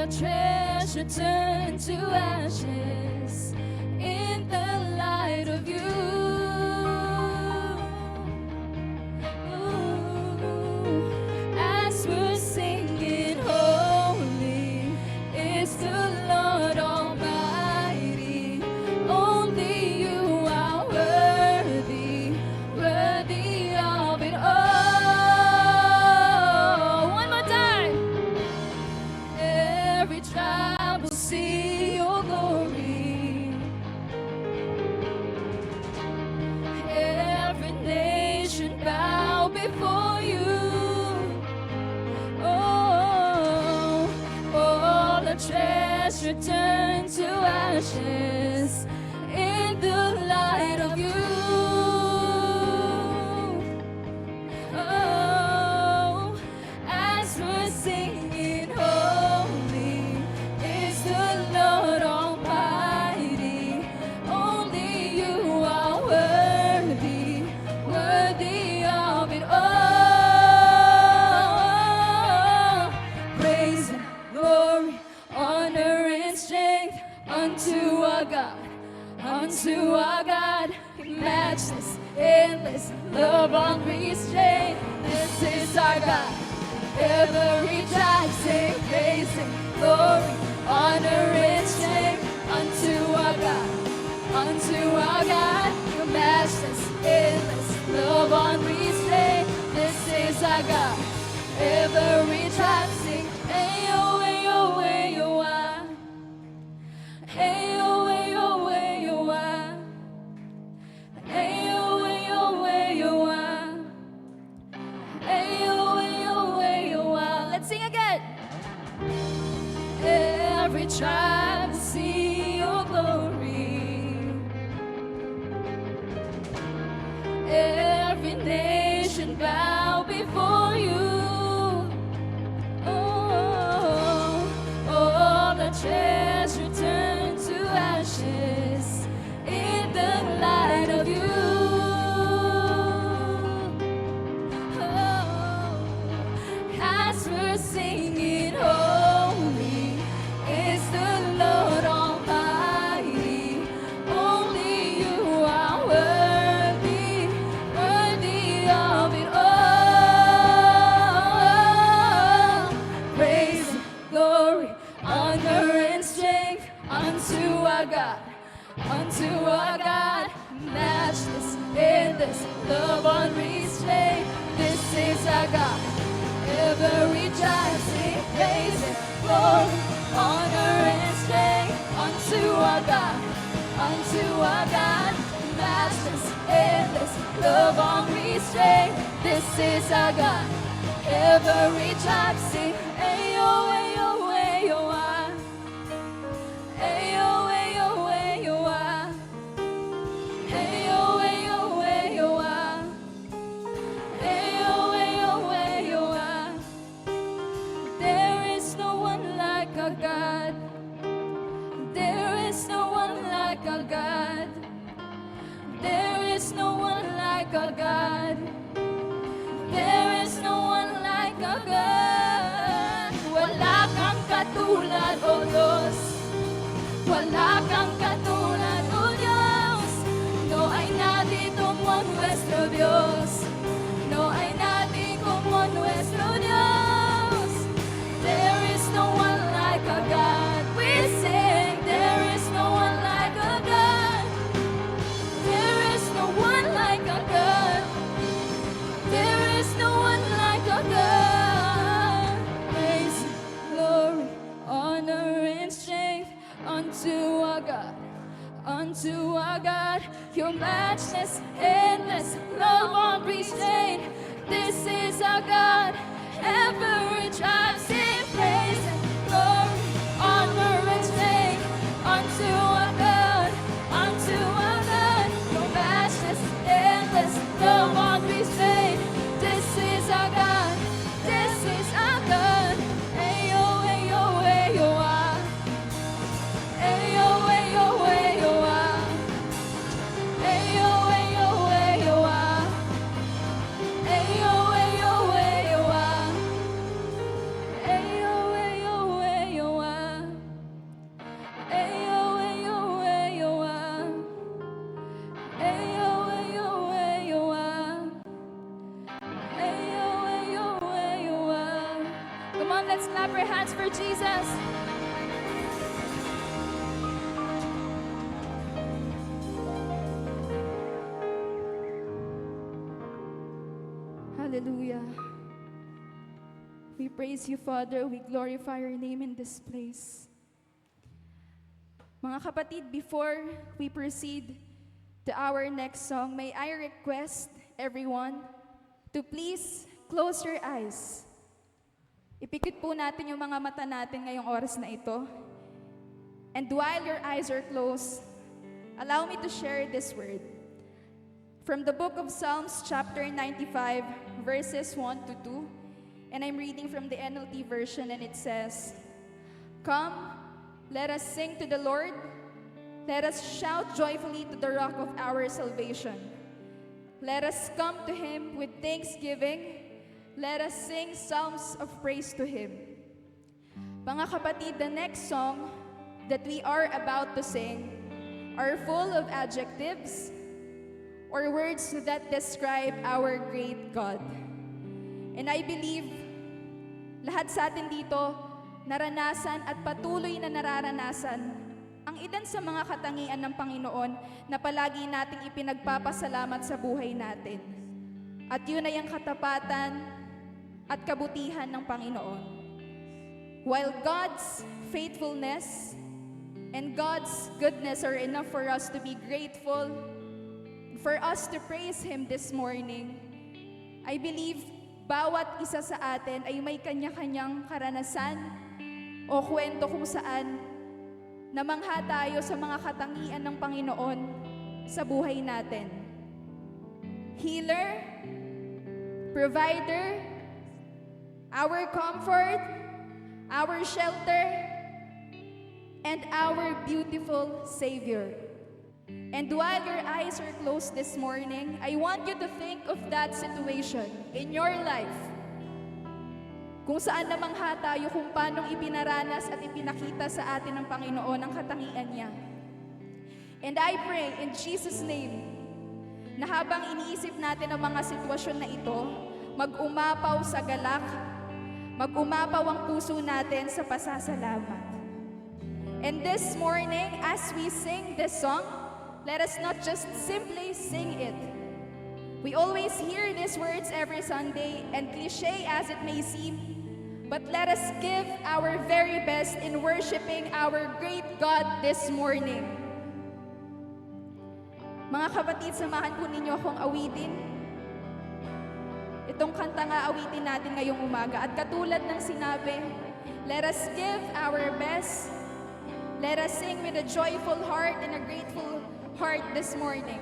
the treasure turn to ashes in the light of you. As we're singing, holy is the Lord Almighty. Only you are worthy, worthy of it all. One more time. Every tribe will see your glory. Every nation bow before you. Oh, all the treasure turn to ashes in the light of you. Oh, as we're singing, holy is the Lord Almighty. Only you are worthy, worthy of it all. Praise and glory, honor and strength unto our God, unto our God. Matchless, endless, love unrestrained. This is our God. Every tribe sing praise and glory, honor and strength unto our God, unto our God. Matchless, endless, love unrestrained. This is our God. Every tribe sing, ayo, ayo, ayo, ah. Ayo, ayo, ayo, ah. Ayo, ayo, ayo, ah. Ayo, ayo, ayo, ah. Let's sing again. Every tribe will see your glory. Every nation bow before you. Oh, all the treasure turn to ashes in the light of you. Oh, as we're singing, holy is the Lord Almighty. Only you are worthy, worthy of it all. Praise, glory, honor and strength unto our God, unto our God. Matchless, endless, love unrestrained. This is our God. Every tribe sing praise and glory, honor and strength unto our God, unto our God. Matchless, endless, love unrestrained. This is our God. Every tribe sing, ayo, ayo, ayo, ah. Ayo, ayo, ayo, ah. Ayo, ayo, ayo, ah. Ayo, ayo, ayo, ah. There is no one like our God. There is no one like our God. There is no one like our God. There is no one like our God. Wala kang katulad, O Diyos. Wala kang katulad, O Diyos. No hay nadie como nuestro Dios. No hay nadie como nuestro Dios. There is no one like our God. We sing, there is no one like our God. There is no one like our God. There is no one like our God. Praise, glory, honor and strength unto our God, unto our God. Your matchless, endless, love unrestrained. This is our God. Every tribe sing praise and glory, honor and strength unto our God, unto our God. Your matchless, endless, love unrestrained. This is our God. This is our God. Ayo, ayo, ayo, ah. Ayo, ayo, ayo, ah. Ayo, ayo, ayo, ah. Ayo, ayo, ayo, ah. clap our hands for Jesus. Hallelujah. We praise you, Father. We glorify your name in this place. Mga kapatid, before we proceed to our next song, may I request everyone to please close your eyes. Ipikit po natin yung mga mata natin ngayong oras na ito. And while your eyes are closed, allow me to share this word. From the book of Psalms chapter 95, verses 1 to 2, and I'm reading from the NLT version, and it says, "Come, let us sing to the Lord. Let us shout joyfully to the rock of our salvation. Let us come to him with thanksgiving. Let us sing psalms of praise to him." Mga kapatid, the next song that we are about to sing are full of adjectives or words that describe our great God. And I believe lahat sa atin dito naranasan at patuloy na nararanasan ang ilan sa mga katangian ng Panginoon na palagi nating ipinagpapasalamat sa buhay natin. At yun ay ang katapatan at kabutihan ng Panginoon. While God's faithfulness and God's goodness are enough for us to be grateful, for us to praise Him this morning, I believe bawat isa sa atin ay may kanya-kanyang karanasan o kwento kung saan namangha tayo sa mga katangian ng Panginoon sa buhay natin. Healer, provider, our comfort, our shelter, and our beautiful Savior. And while your eyes are closed this morning, I want you to think of that situation in your life. Kung saan namangha tayo kung paanong ipinaranas at ipinakita sa atin ng Panginoon ang katangian niya. And I pray in Jesus' name na habang iniisip natin ang mga sitwasyon na ito, mag-umapaw sa galak, mag-umapaw ang puso natin sa pasasalamat. And this morning, as we sing this song, let us not just simply sing it. We always hear these words every Sunday, and cliche as it may seem, but let us give our very best in worshiping our great God this morning. Mga kapatid, samahan po ninyo akong awitin. Itong kanta nga awitin natin ngayong umaga. At katulad ng sinabi, let us give our best. Let us sing with a joyful heart and a grateful heart this morning.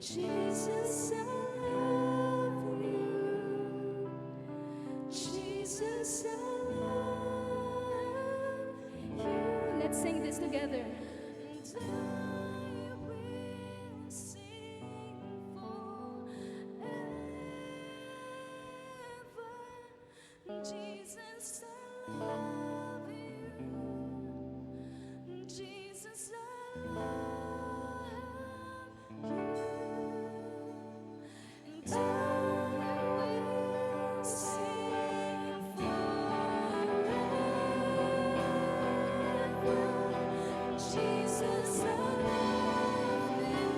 Jesus, I love you. Jesus, I love you. Let's sing this together. And I will sing forever. Jesus, I love you. Jesus, I love you. And I will sing forever. Jesus, I love you.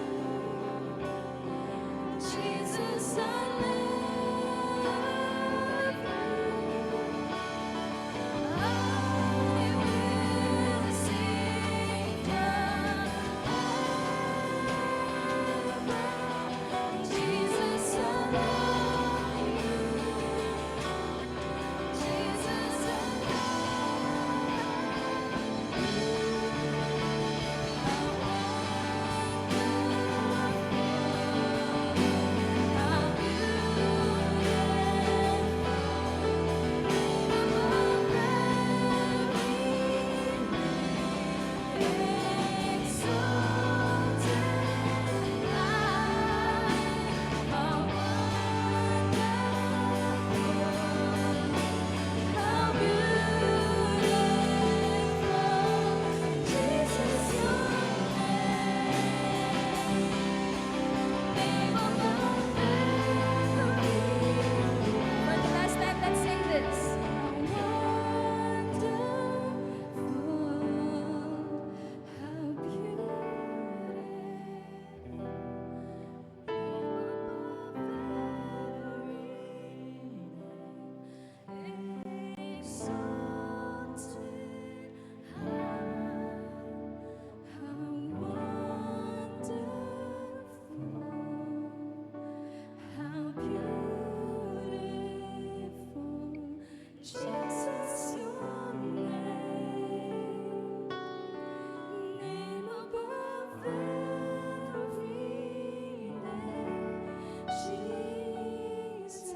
Jesus,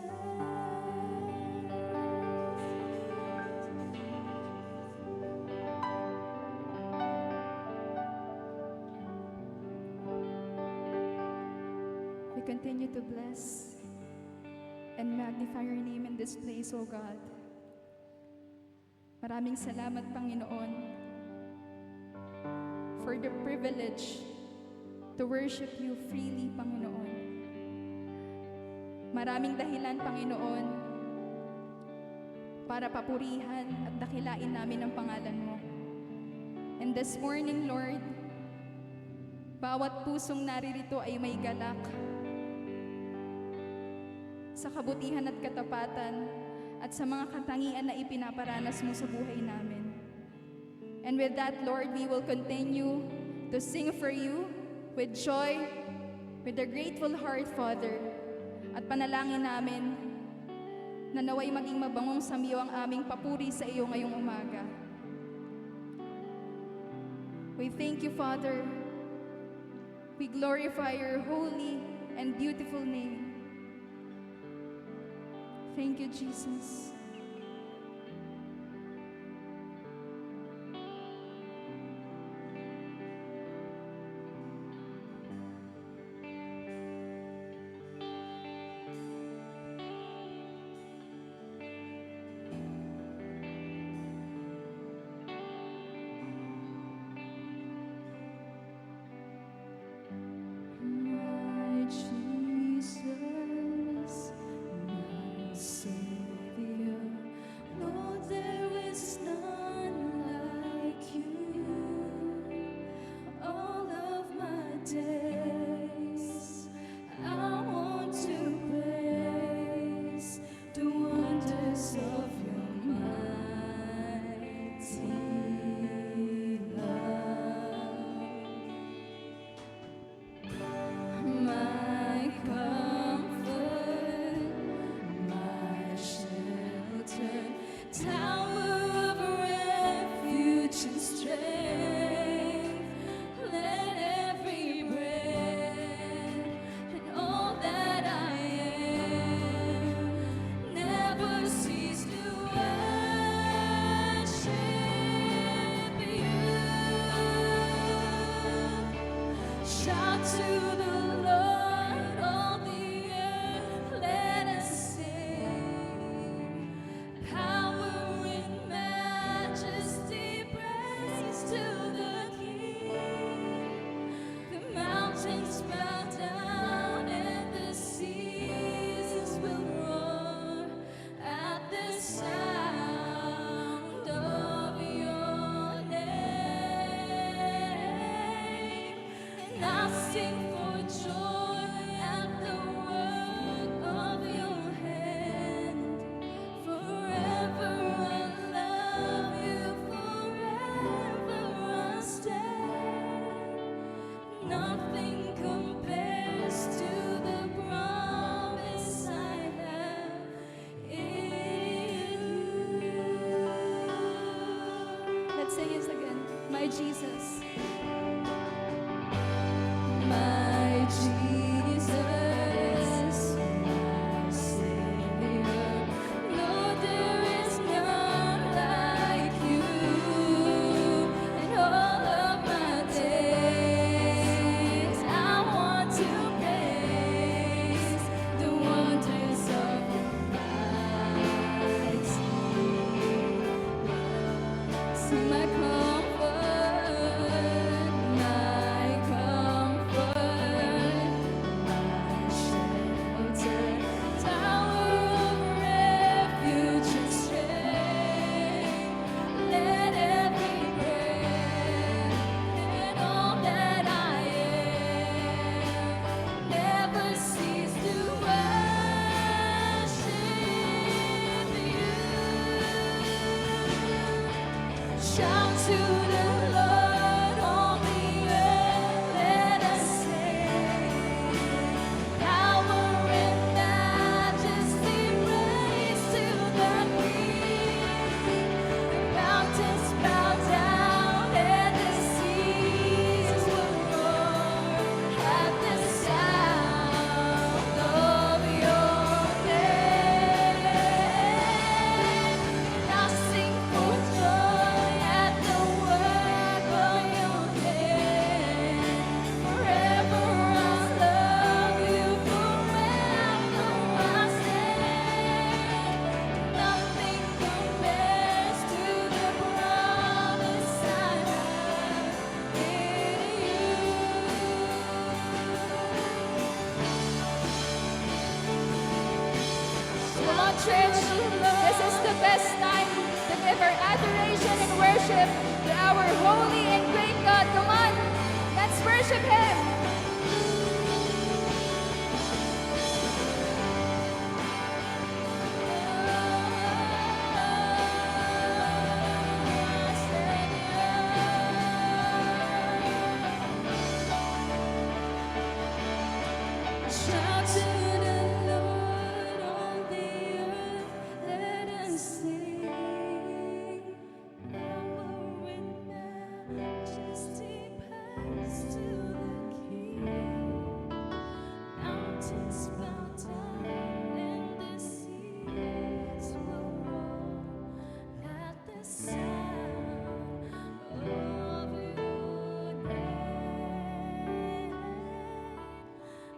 I continue to bless and magnify your name in this place, O God. Maraming salamat, Panginoon, for the privilege to worship you freely, Panginoon. Maraming dahilan, Panginoon, para papurihan at dakilain namin ang pangalan mo. And this morning, Lord, bawat pusong naririto ay may galak sa kabutihan at katapatan at sa mga katangian na ipinaparanas mo sa buhay namin. And with that, Lord, we will continue to sing for you with joy, with a grateful heart, Father. At panalangin namin na naway maging mabangong samiyo ang aming papuri sa iyo ngayong umaga. We thank you, Father. We glorify your holy and beautiful name. Thank you, Jesus. My Jesus, my Savior. to the Lord, all the earth, let us sing. Power and majesty, praise to the King. The mountains bow down and the seas will roar at the sound of your name. And I'll sing for joy at the work of your hand. Forever I'll love you, forever I'll stand. Nothing compares to the promise I have in you. Let's sing it again. My Jesus. My Jesus, my Savior. No, there is none like you. In all of my days, I want to praise the wonders of your mighty works. My comfort, my shelter, tower of refuge and strength. Let every breath and all that I am never cease to worship you. Shout to the Lord, all the earth, let us sing. Power and majesty, praise to the King. The mountains bow down and the seas will roar at the sound of your name. I'll sing for joy at the work of your hand. Forever I'll love you, forever I'll stand. Nothing compares to the promise I have in you. Come on, church. This is the best time to give our adoration and worship to our holy and great God. Come on, let's worship Him. Shout to the Lord, all the earth, let us sing. Power and majesty, praise to the King. Mountains bow down and the seas will roar at the sound of your name.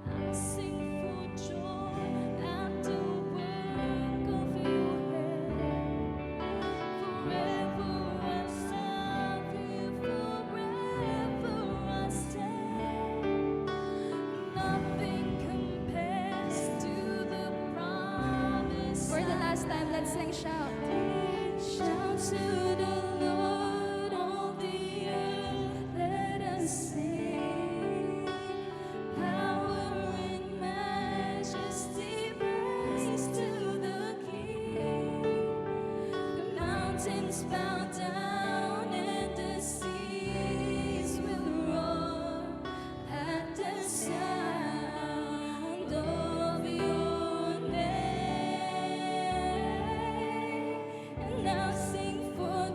I'll sing for joy at the work of your hand. Forever I'll serve you, forever I'll stand. Nothing compares to the promise. For the last time, let's sing shout. Shout to the Lord, all the earth, let us sing. Power and majesty, praise to the King. The mountains bow down and the seas will roar at the sound of your name. And I'll sing for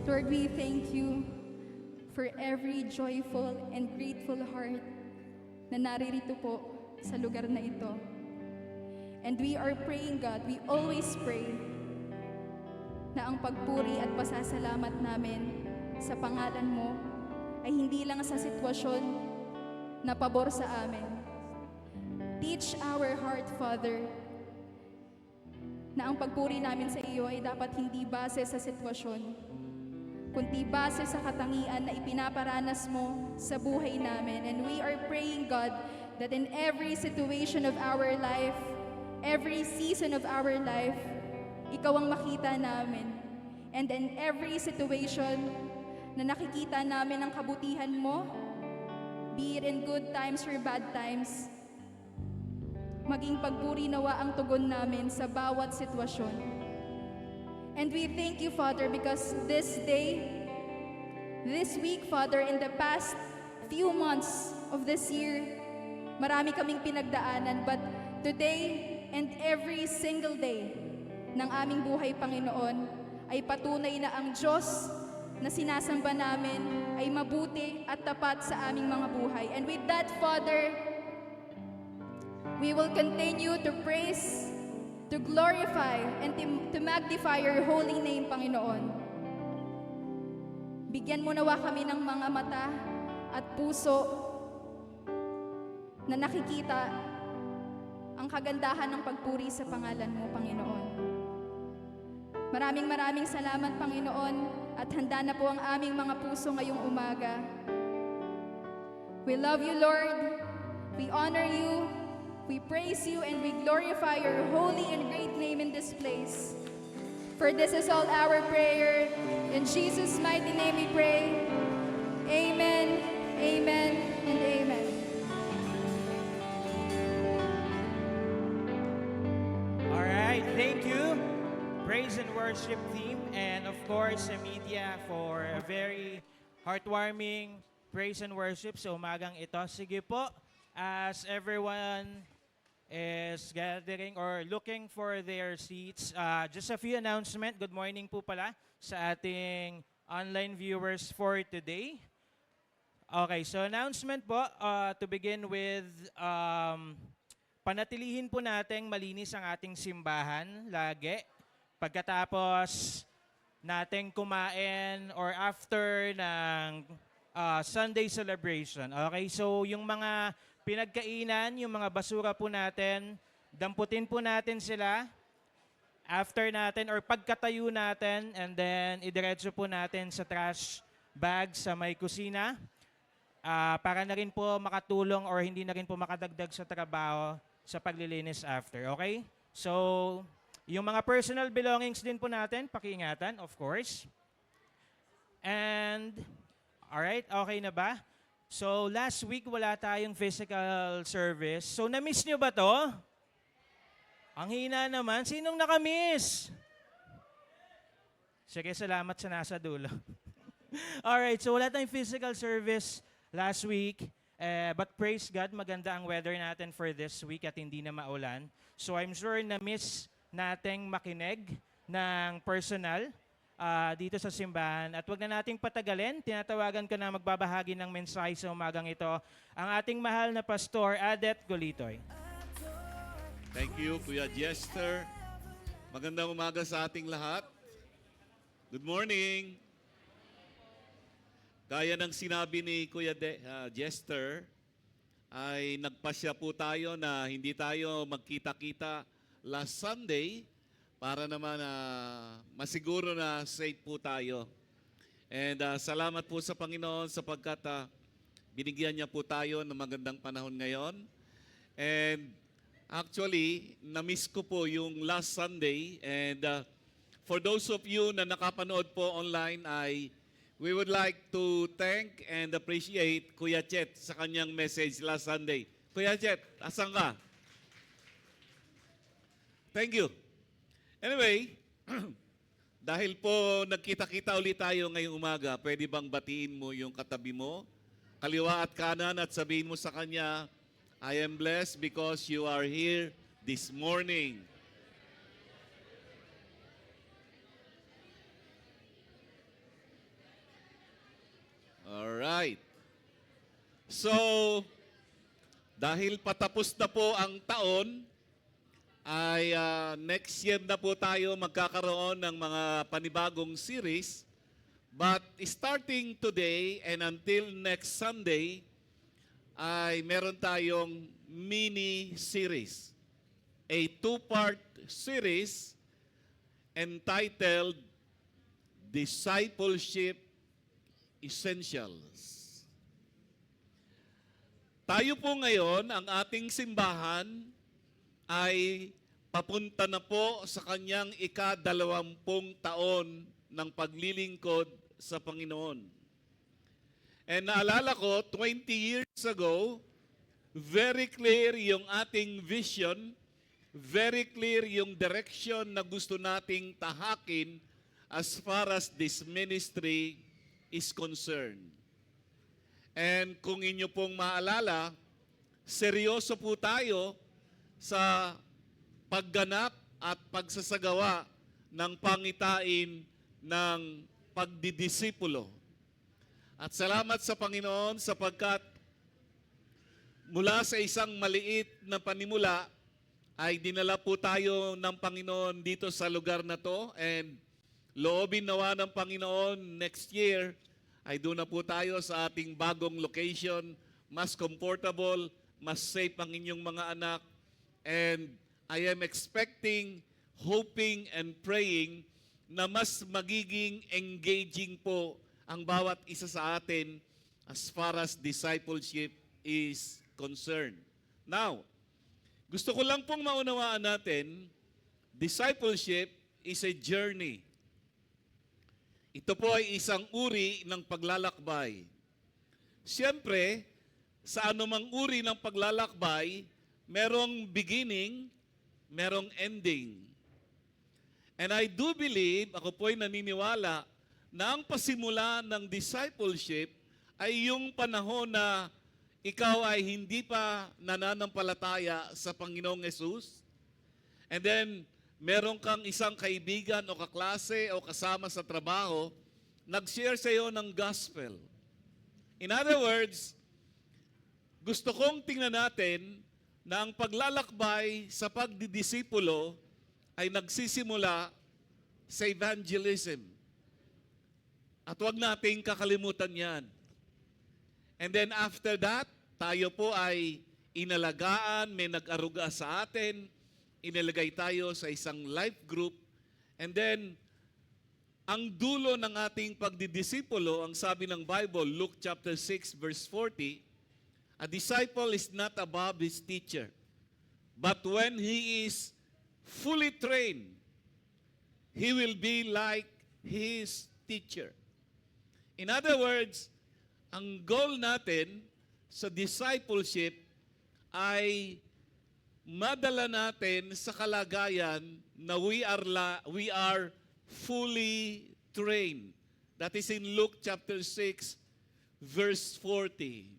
Lord, we thank you for every joyful and grateful heart na naririto po sa lugar na ito. And we are praying, God, we always pray na ang pagpuri at pasasalamat namin sa pangalan mo ay hindi lang sa sitwasyon na pabor sa amin. Teach our heart, Father, na ang pagpuri namin sa iyo ay dapat hindi base sa sitwasyon, kundi base sa katangian na ipinaparanas mo sa buhay namin. And we are praying, God, that in every situation of our life, every season of our life, ikaw ang makita namin. And in every situation na nakikita namin ang kabutihan mo, be it in good times or bad times, maging pagpuri nawa ang tugon namin sa bawat sitwasyon. And we thank you, Father, because this day, this week, Father, in the past few months of this year, marami kaming pinagdaanan, but today and every single day ng aming buhay, Panginoon, ay patunay na ang Diyos na sinasamba namin ay mabuti at tapat sa aming mga buhay. And with that, Father, we will continue to praise, to glorify, and to magnify your holy name, Panginoon. Bigyan mo nawa kami ng mga mata at puso na nakikita ang kagandahan ng pagpuri sa pangalan mo, Panginoon. Maraming salamat, Panginoon, at handa na po ang aming mga puso ngayong umaga. We love you, Lord. We honor you. We praise you and we glorify your holy and great name in this place. For this is all our prayer. In Jesus' mighty name we pray. Amen, amen, and amen. All right, thank you. Praise and worship team, and of course, sa media for a very heartwarming praise and worship sa umagang ito. Sige po, as everyone is gathering or looking for their seats, just a few announcement. Good morning po pala sa ating online viewers for today. Okay, so announcement po, to begin with, panatilihin po nating malinis ang ating simbahan lagi. Pagkatapos nating kumain or after ng Sunday celebration. Okay, so yung mga pinagkainan, yung mga basura po natin, damputin po natin sila after natin or pagkatayo natin, and then idiretso po natin sa trash bag sa may kusina para na rin po makatulong or hindi na rin po makadagdag sa trabaho sa paglilinis after. Okay? So, yung mga personal belongings din po natin, pakiingatan, of course. And, alright, okay na ba? So, last week wala tayong physical service. So, na-miss nyo ba to? Ang hina naman. Sinong nakamiss? Sige, salamat sa nasa dulo. Alright, so wala tayong physical service last week. But praise God, maganda ang weather natin for this week at hindi na maulan. So, I'm sure na-miss nating makinig ng personal dito sa simbahan. At wag na nating patagalin, tinatawagan ko na magbabahagi ng mensahe sa umagang ito ang ating mahal na pastor, Adet Golitoy. Thank you, Kuya Jester. Magandang umaga sa ating lahat. Good morning. Gaya ng sinabi ni Kuya Jester, ay nagpasya po tayo na hindi tayo magkita-kita last Sunday para naman masiguro na safe po tayo. And salamat po sa Panginoon sapagkat binigyan niya po tayo ng magandang panahon ngayon. And actually, na-miss ko po yung last Sunday. And for those of you na nakapanood po online, we would like to thank and appreciate Kuya Chet sa kanyang message last Sunday. Kuya Chet, asan ka? Thank you. Anyway, dahil po nagkita-kita ulit tayo ngayong umaga, pwede bang batiin mo yung katabi mo, kaliwa at kanan, at sabihin mo sa kanya, I am blessed because you are here this morning. So, dahil patapos na po ang taon, ay next year na po tayo magkakaroon ng mga panibagong series. But starting today and until next Sunday, ay meron tayong mini-series. A two-part series entitled Discipleship Essentials. Tayo po ngayon, ang ating simbahan ay papunta na po sa kanyang ika-20 taon ng paglilingkod sa Panginoon. And naalala ko, 20 years ago, very clear yung ating vision, very clear yung direction na gusto nating tahakin as far as this ministry is concerned. And kung inyo pong maalala, seryoso po tayo sa pagganap at pagsasagawa ng pangitain ng pagdidisipulo. At salamat sa Panginoon sapagkat mula sa isang maliit na panimula ay dinala po tayo ng Panginoon dito sa lugar na to, and loobin nawa ng Panginoon next year ay doon na po tayo sa ating bagong location, mas comfortable, mas safe ang inyong mga anak, and I am expecting, hoping, and praying na mas magiging engaging po ang bawat isa sa atin as far as discipleship is concerned. Now, gusto ko lang pong maunawaan natin, discipleship is a journey. Ito po ay isang uri ng paglalakbay. Siyempre, sa anumang uri ng paglalakbay, merong beginning, merong ending. And I do believe, ako po'y naniniwala, na ang pasimula ng discipleship ay yung panahon na ikaw ay hindi pa nananampalataya sa Panginoong Yesus. And then, meron kang isang kaibigan o kaklase o kasama sa trabaho, nag-share sa iyo ng gospel. In other words, gusto kong tingnan natin na ang paglalakbay sa pagdidisipulo ay nagsisimula sa evangelism. At huwag nating kakalimutan yan. And then after that, tayo po ay inalagaan, may nag-aruga sa atin, inilagay tayo sa isang life group, and then, ang dulo ng ating pagdidisipulo, ang sabi ng Bible, Luke chapter 6, verse 40, a disciple is not above his teacher, but when he is fully trained, he will be like his teacher. In other words, ang goal natin sa discipleship ay madala natin sa kalagayan na we are fully trained. That is in Luke chapter 6, verse 40.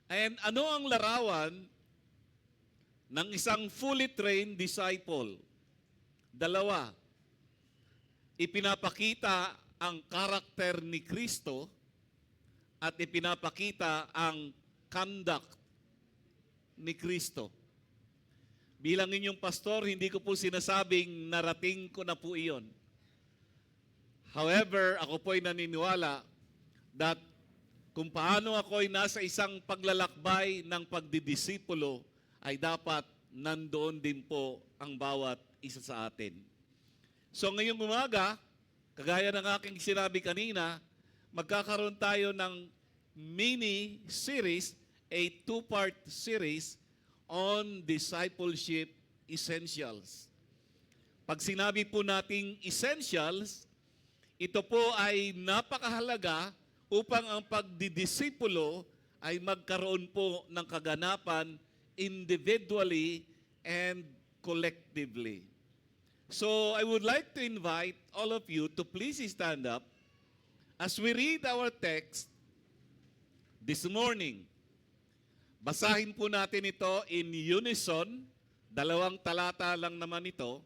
And ano ang larawan ng isang fully trained disciple? Dalawa. Ipinapakita ang karakter ni Kristo at ipinapakita ang conduct ni Kristo. Bilang inyong pastor, hindi ko po sinasabing narating ko na po iyon. However, ako po'y naniniwala that kung paano ako'y nasa isang paglalakbay ng pagdidisipulo, ay dapat nandoon din po ang bawat isa sa atin. So ngayong umaga, kagaya ng aking sinabi kanina, magkakaroon tayo ng mini-series, a two-part series on discipleship essentials. Pag sinabi po nating essentials, ito po ay napakahalaga upang ang pagdidisipulo ay magkaroon po ng kaganapan individually and collectively. So I would like to invite all of you to please stand up as we read our text this morning. Basahin po natin ito in unison. 2 talata lang naman ito.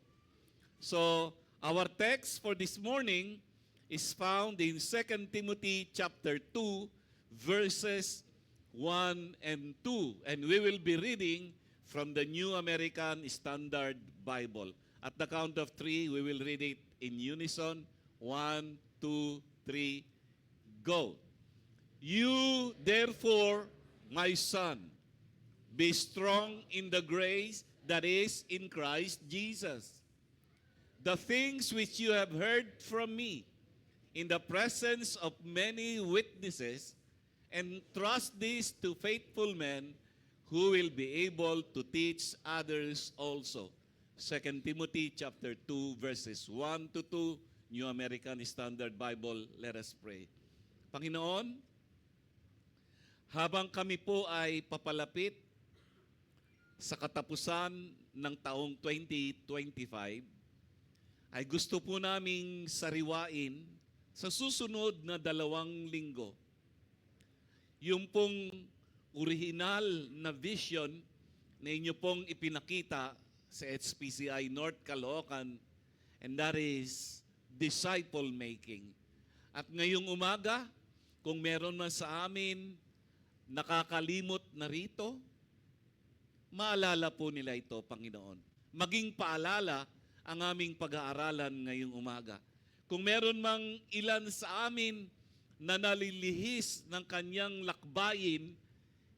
So our text for this morning is found in 2 Timothy chapter 2 verses 1 and 2. And we will be reading from the New American Standard Bible. At the count of 3, we will read it in unison. 1, 2, 3, go. You, therefore, my son, be strong in the grace that is in Christ Jesus. The things which you have heard from me in the presence of many witnesses, and trust this to faithful men who will be able to teach others also. 2 Timothy chapter 2 verses 1 to 2, New American Standard Bible. Let us pray. Panginoon, habang kami po ay papalapit sa katapusan ng taong 2025, ay gusto po naming sariwain sa susunod na 2 linggo yung pong original na vision na inyo pong ipinakita sa HPCI North Caloocan, and that is disciple making. At ngayong umaga, kung meron man sa amin nakakalimot na rito, maalala po nila ito, Panginoon. Maging paalala ang aming pag-aaralan ngayong umaga. Kung meron mang ilan sa amin na nalilihis ng kanyang lakbayin,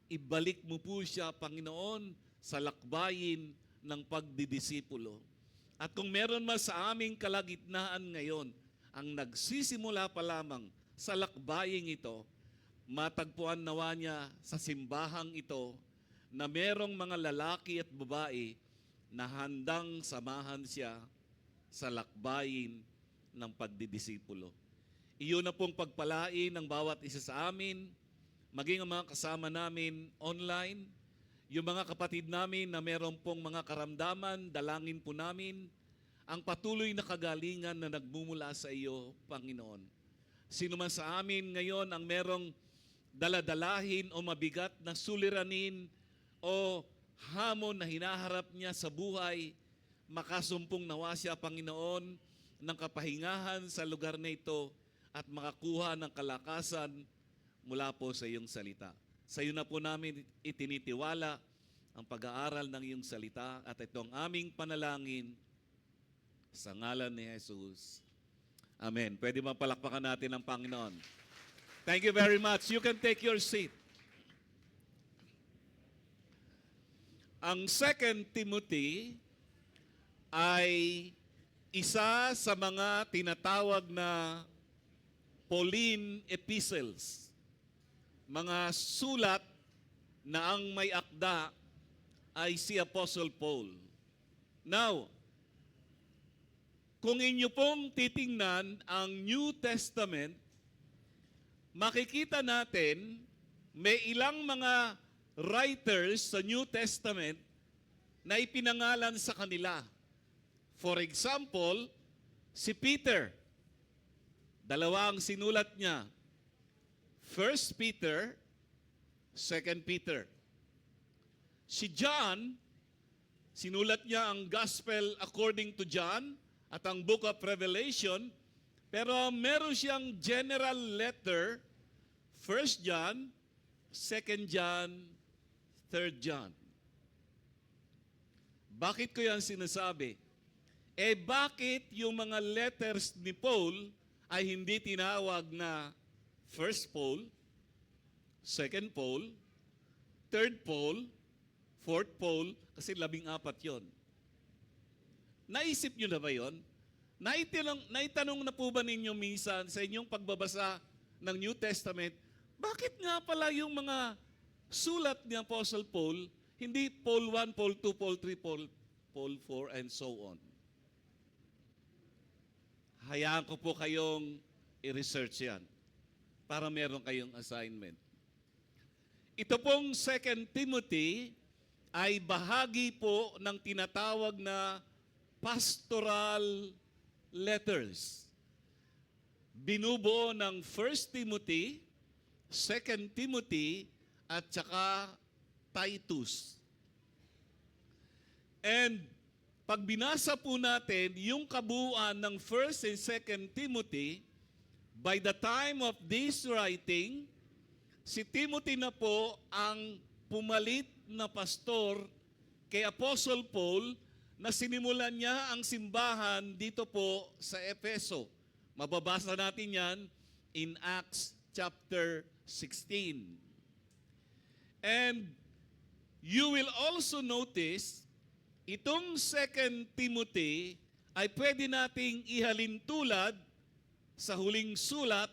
ibalik mo po siya, Panginoon, sa lakbayin ng pagdidisipulo. At kung meron man sa aming kalagitnaan ngayon, ang nagsisimula pa lamang sa lakbaying ito, matagpuan nawa niya sa simbahang ito na merong mga lalaki at babae na handang samahan siya sa lakbayin ng pagdidisipulo. Iyon na pong pagpalain ng bawat isa sa amin, maging ang mga kasama namin online, yung mga kapatid namin na meron pong mga karamdaman, dalangin po namin ang patuloy na kagalingan na nagmumula sa iyo, Panginoon. Sino man sa amin ngayon ang merong daladalahin o mabigat na suliranin o hamon na hinaharap niya sa buhay, makasumpong nawa siya, Panginoon, ng kapahingahan sa lugar na ito at makakuha ng kalakasan mula po sa iyong salita. Sa iyo na po namin itinitiwala ang pag-aaral ng iyong salita at ito ang aming panalangin sa ngalan ni Jesus. Amen. Pwede mapalakpakan natin ang Panginoon. Thank you very much. You can take your seat. Ang 2 Timothy ay isa sa mga tinatawag na Pauline epistles. Mga sulat na ang may akda ay si Apostle Paul. Now, kung inyo pong titingnan ang New Testament, makikita natin may ilang mga writers sa New Testament na ipinangalan sa kanila. For example, si Peter. Dalawa ang sinulat niya. 1 Peter, 2 Peter. Si John, sinulat niya ang Gospel according to John at ang Book of Revelation, pero meron siyang general letter, 1 John, 2 John, 3 John. Bakit ko yan sinasabi? Bakit yung mga letters ni Paul ay hindi tinawag na 1 Paul, 2 Paul, 3 Paul, 4 Paul, kasi 14 yon. Naisip nyo na ba yon? Naitanong na po ba ninyo minsan sa inyong pagbabasa ng New Testament, bakit nga pala yung mga sulat ni Apostle Paul, hindi Paul 1, Paul 2, Paul 3, Paul 4, and so on? Hayaan ko po kayong i-research yan para meron kayong assignment. Ito pong 2 Timothy ay bahagi po ng tinatawag na pastoral letters. Binubuo ng 1 Timothy, 2 Timothy, at saka Titus. And pag binasa po natin yung kabuuan ng 1 and 2 Timothy, by the time of this writing, si Timothy na po ang pumalit na pastor kay Apostle Paul na sinimulan niya ang simbahan dito po sa Efeso. Mababasa natin yan in Acts chapter 16. And you will also notice, itong 2 Timothy ay pwede nating ihalin tulad sa huling sulat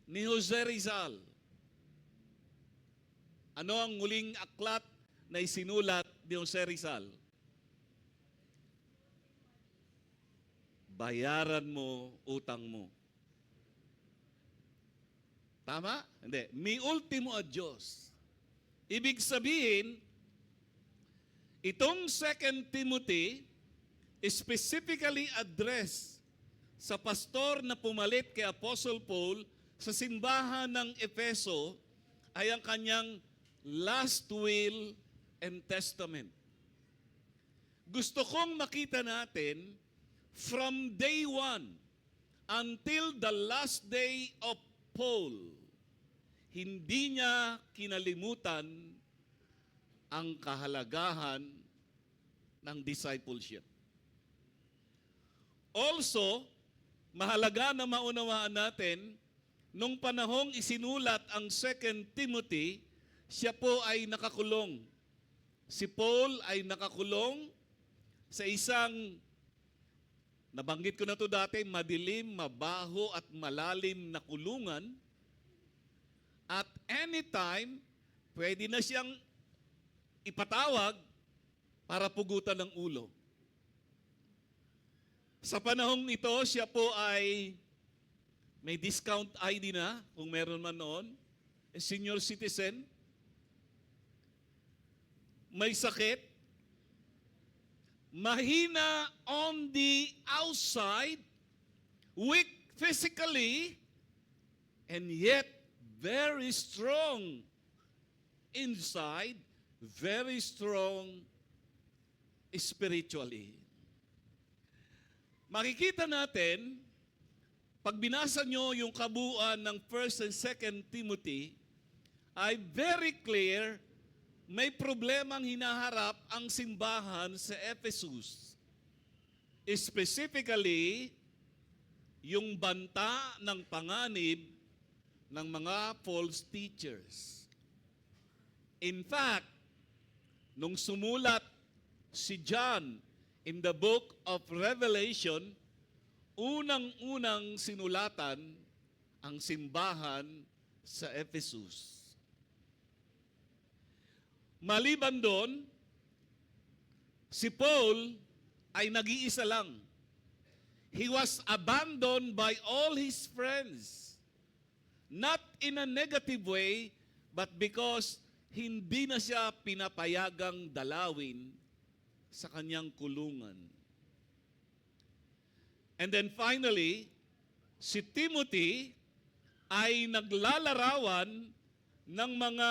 ni Jose Rizal. Ano ang huling aklat na isinulat ni Jose Rizal? Bayaran mo utang mo. Tama? Hindi. Mi ultimo adios. Ibig sabihin, itong 2 Timothy specifically addressed sa pastor na pumalit kay Apostle Paul sa simbahan ng Efeso ay ang kanyang last will and testament. Gusto kong makita natin from day 1 until the last day of Paul, hindi niya kinalimutan ang kahalagahan ng discipleship. Also, mahalaga na maunawaan natin, nung panahong isinulat ang 2 Timothy, siya po ay nakakulong. Si Paul ay nakakulong sa isang, nabanggit ko na to dati, madilim, mabaho at malalim na kulungan. At anytime, pwede na siyang ipatawag para pugutan ng ulo. Sa panahong ito, siya po ay may discount ID na, kung meron man noon, senior citizen, may sakit, mahina on the outside, weak physically, and yet very strong inside, very strong spiritually. Makikita natin, pag binasa nyo yung kabuuan ng 1 and 2 Timothy, ay very clear, may problemang hinaharap ang simbahan sa Ephesus. Specifically, yung banta ng panganib ng mga false teachers. In fact, nung sumulat si John in the book of Revelation, unang-unang sinulatan ang simbahan sa Ephesus. Maliban doon, si Paul ay nag-iisa lang. He was abandoned by all his friends. Not in a negative way, but because hindi na siya pinapayagang dalawin sa kanyang kulungan. And then finally, si Timothy ay naglalarawan ng mga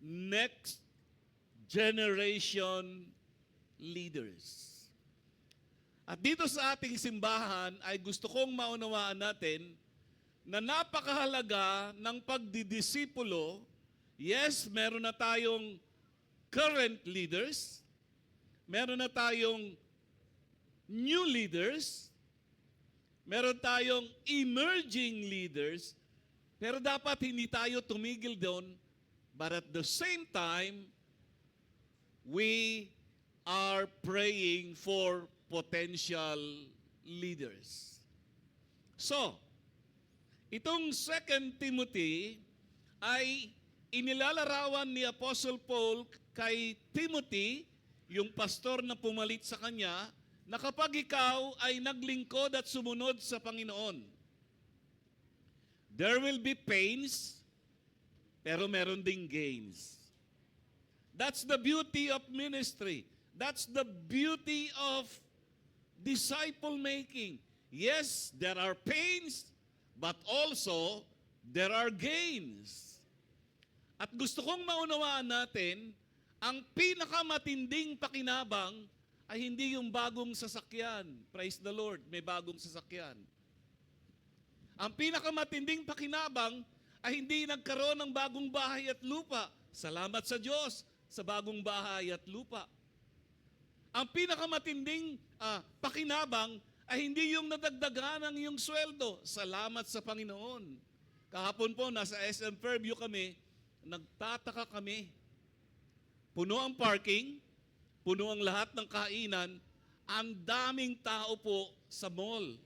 next generation leaders. At dito sa ating simbahan ay gusto kong maunawaan natin na napakahalaga ng pagdidisipulo. Yes, meron na tayong current leaders, meron na tayong new leaders, meron tayong emerging leaders, pero dapat hindi tayo tumigil doon, but at the same time, we are praying for potential leaders. So, itong 2 Timothy ay inilalarawan ni Apostle Paul kay Timothy, yung pastor na pumalit sa kanya, na kapag ikaw ay naglingkod at sumunod sa Panginoon, there will be pains, pero meron ding gains. That's the beauty of ministry. That's the beauty of disciple making. Yes, there are pains, but also there are gains. At gusto kong maunawaan natin, ang pinakamatinding pakinabang ay hindi yung bagong sasakyan. Praise the Lord, may bagong sasakyan. Ang pinakamatinding pakinabang ay hindi nagkaroon ng bagong bahay at lupa. Salamat sa Diyos sa bagong bahay at lupa. Ang pinakamatinding pakinabang ay hindi yung nadagdagan ng iyong sweldo. Salamat sa Panginoon. Kahapon po, nasa SM Fairview kami, nagtataka kami. Puno ang parking, puno ang lahat ng kainan, ang daming tao po sa mall.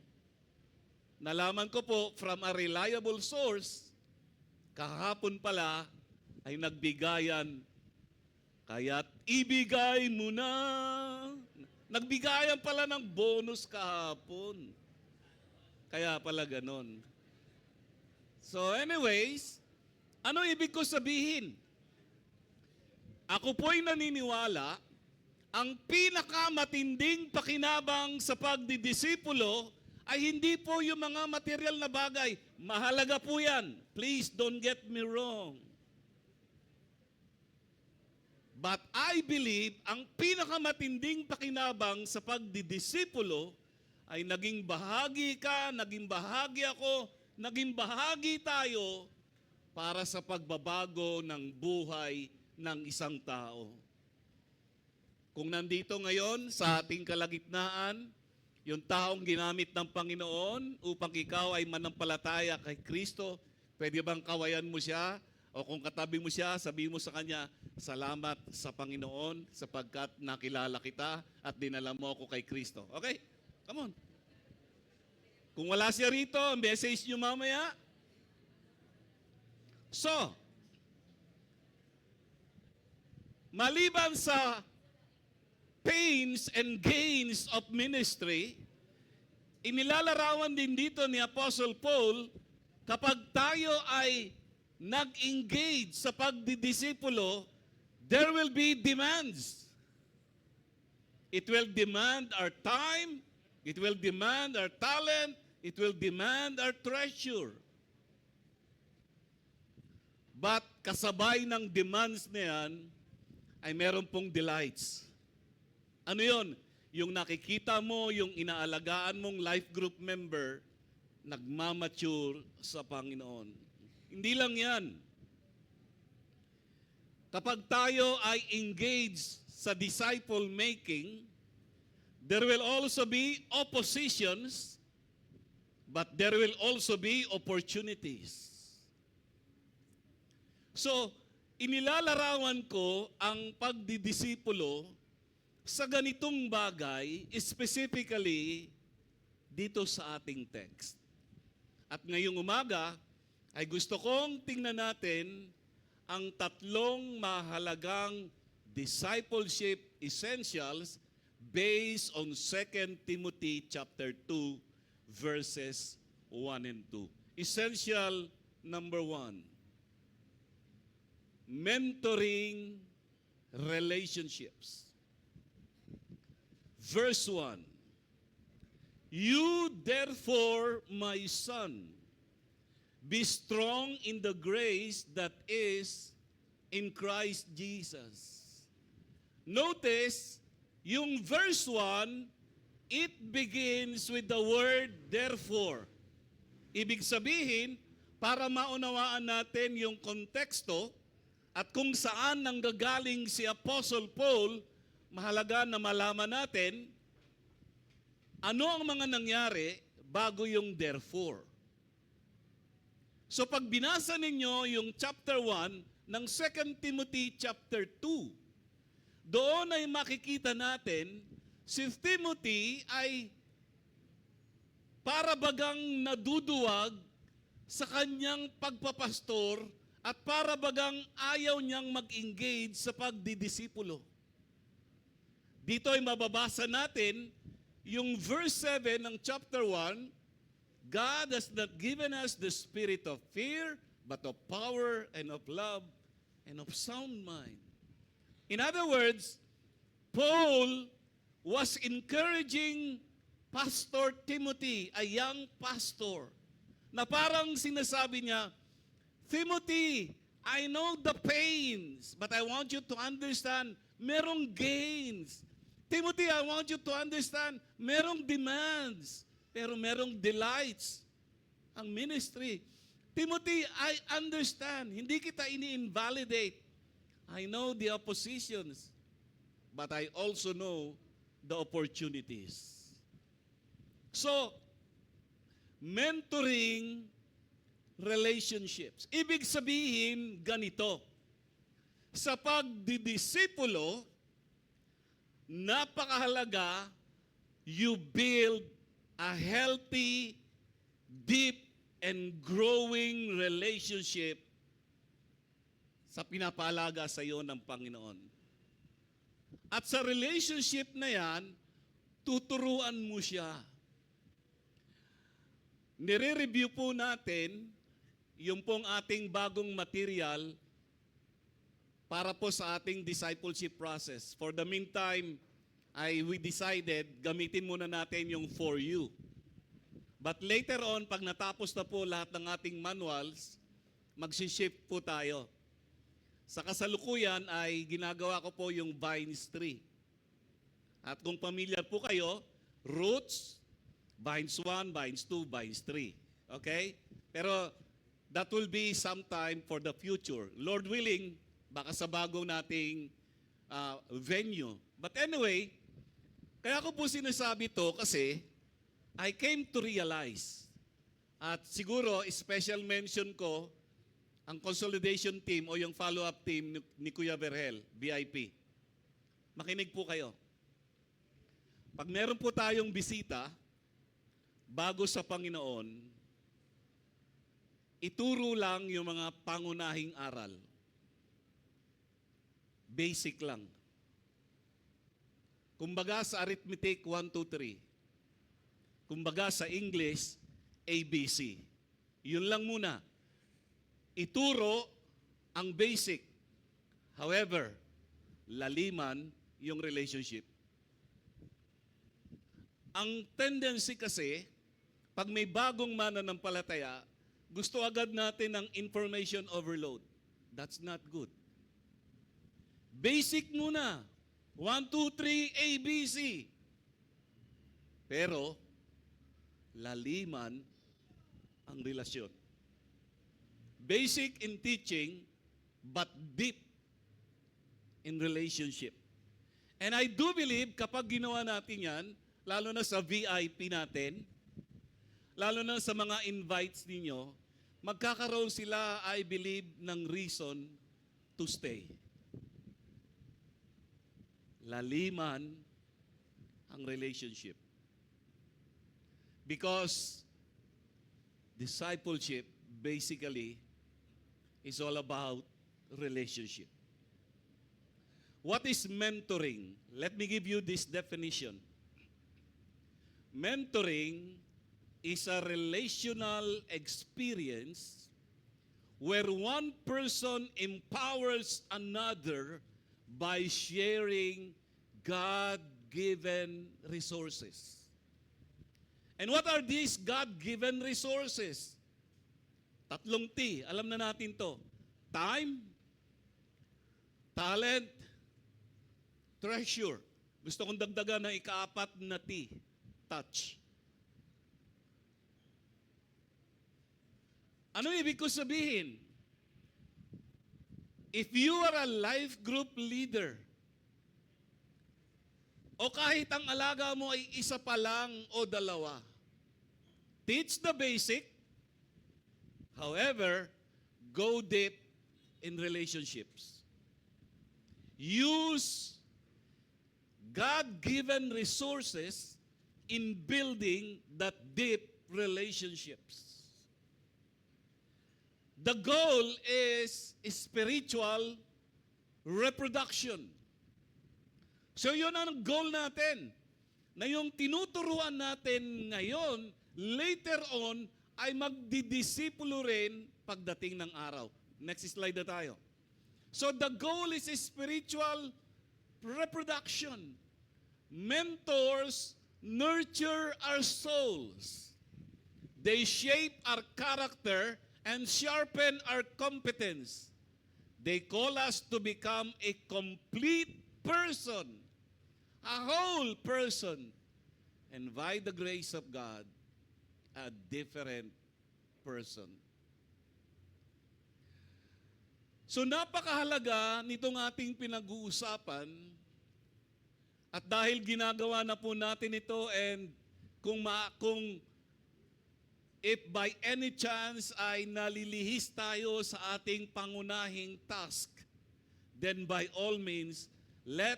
Nalaman ko po from a reliable source, kahapon pala ay nagbigayan. Kaya't ibigay mo na. Nagbigayan pala ng bonus kahapon. Kaya pala ganon. So anyways, ano ibig ko sabihin? Ako po'y naniniwala, ang pinakamatinding pakinabang sa pagdidisipulo ay hindi po yung mga material na bagay. Mahalaga po yan. Please don't get me wrong. But I believe ang pinakamatinding pakinabang sa pagdidisipulo ay naging bahagi ka, naging bahagi ako, naging bahagi tayo para sa pagbabago ng buhay ng isang tao. Kung nandito ngayon sa ating kalagitnaan, yung taong ginamit ng Panginoon upang ikaw ay manampalataya kay Kristo, pwede bang kawayan mo siya? O kung katabi mo siya, sabihin mo sa kanya, salamat sa Panginoon sapagkat nakilala kita at dinala mo ako kay Kristo. Okay? Come on. Kung wala siya rito, ang message nyo mamaya. So, maliban sa pains and gains of ministry, inilalarawan din dito ni Apostle Paul kapag tayo ay nag-engage sa pagdidisipulo, there will be demands. It will demand our time, it will demand our talent, it will demand our treasure. But kasabay ng demands na yan, ay meron pong delights. Ano yon? Yung nakikita mo, yung inaalagaan mong life group member, nagmamature sa Panginoon. Hindi lang yan. Kapag tayo ay engaged sa disciple making, there will also be oppositions, but there will also be opportunities. So, inilalarawan ko ang pagdidisipulo sa ganitong bagay, specifically dito sa ating text. At ngayong umaga, ay gusto kong tingnan natin ang tatlong mahalagang discipleship essentials based on 2 Timothy chapter 2 verses 1 and 2. Essential number 1. Mentoring relationships. Verse 1. You therefore, my son, be strong in the grace that is in Christ Jesus. Notice, yung verse 1, it begins with the word therefore. Ibig sabihin, para maunawaan natin yung konteksto at kung saan nanggagaling si Apostle Paul, mahalaga na malaman natin ano ang mga nangyari bago yung therefore. So pag binasa ninyo yung chapter 1 ng 2 Timothy chapter 2, doon ay makikita natin si Timothy ay para bagang naduduwag sa kanyang pagpapastor at para bagang ayaw niyang mag-engage sa pagdidisipulo. Dito ay mababasa natin yung verse 7 ng chapter 1, God has not given us the spirit of fear, but of power and of love and of sound mind. In other words, Paul was encouraging Pastor Timothy, a young pastor, na parang sinasabi niya, Timothy, I know the pains, but I want you to understand, merong gains. Timothy, I want you to understand, merong demands, pero merong delights ang ministry. Timothy, I understand. Hindi kita ini-invalidate. I know the oppositions, but I also know the opportunities. So, mentoring relationships. Ibig sabihin, ganito. Sa pagdidisipulo, napakahalaga, you build a healthy, deep, and growing relationship sa pinapalaga sa iyo ng Panginoon. At sa relationship na yan, tuturuan mo siya. Nire-review po natin yung pong ating bagong material para po sa ating discipleship process. For the meantime, we decided gamitin muna natin yung for you. But later on, pag natapos na po lahat ng ating manuals, magsishift po tayo. Sa kasalukuyan ay ginagawa ko po yung Vines 3. At kung pamilyar po kayo, Roots, Vines 1, Vines 2, Vines 3. Okay? Pero that will be sometime for the future. Lord willing, baka sa bagong nating venue. But anyway, kaya ko po sinasabi to kasi I came to realize, at siguro special mention ko, ang consolidation team o yung follow-up team ni Kuya Verhel, VIP. Makinig po kayo. Pag meron po tayong bisita, bago sa Panginoon, ituro lang yung mga pangunahing aral. Basic lang. Kumbaga sa arithmetic, 1, 2, 3. Kumbaga sa English, ABC. Yun lang muna. Ituro ang basic. However, laliman yung relationship. Ang tendency kasi, pag may bagong mananampalataya, gusto agad natin ng information overload. That's not good. Basic muna. 1, 2, 3, ABC. Pero, laliman ang relasyon. Basic in teaching, but deep in relationship. And I do believe, kapag ginawa natin yan, lalo na sa VIP natin, lalo na sa mga invites ninyo, magkakaroon sila, I believe, ng reason to stay. Laliman ang relationship. Because discipleship basically is all about relationship. What is mentoring? Let me give you this definition. Mentoring is a relational experience where one person empowers another by sharing God-given resources. And what are these God-given resources? Tatlong T, alam na natin to. Time, talent, treasure. Gusto kong dagdagan ng ikaapat na T, touch. Ano ibig ko sabihin? If you are a life group leader, o kahit ang alaga mo ay isa pa lang o dalawa, teach the basic, however, go deep in relationships. Use God-given resources in building that deep relationships. The goal is spiritual reproduction. So yun ang goal natin. Na yung tinuturuan natin ngayon, later on, ay magdidisipulo rin pagdating ng araw. Next slide na tayo. So the goal is spiritual reproduction. Mentors nurture our souls. They shape our character and sharpen our competence. They call us to become a complete person, a whole person, and by the grace of God, a different person. So napakahalaga nitong ating pinag-uusapan at dahil ginagawa na po natin ito and kung if by any chance ay nalilihis tayo sa ating pangunahing task, then by all means, let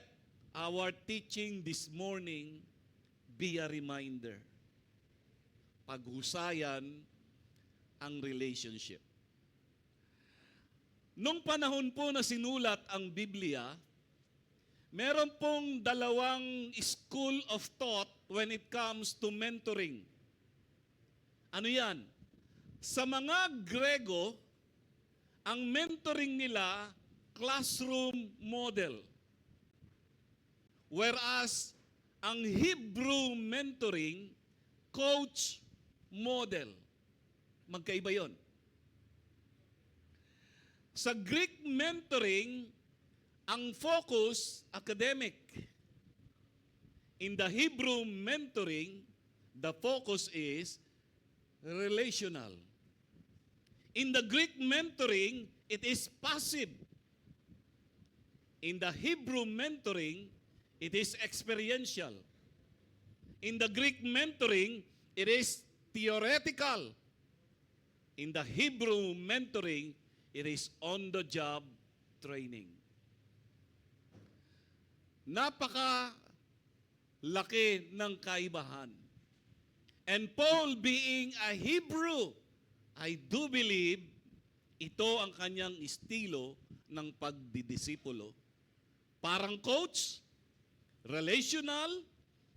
our teaching this morning be a reminder. Paghusayan ang relationship. Nung panahon po na sinulat ang Biblia, meron pong dalawang school of thought when it comes to mentoring. Ano yan? Sa mga Grego, ang mentoring nila, classroom model. Whereas, ang Hebrew mentoring, coach model. Magkaiba yon. Sa Greek mentoring, ang focus, academic. In the Hebrew mentoring, the focus is relational. In the Greek mentoring, it is passive. In the Hebrew mentoring, it is experiential. In the Greek mentoring, it is theoretical. In the Hebrew mentoring, it is on-the-job training. Napaka-laki ng kaibahan. And Paul being a Hebrew, I do believe ito ang kanyang estilo ng pagdidisipulo. Parang coach, relational,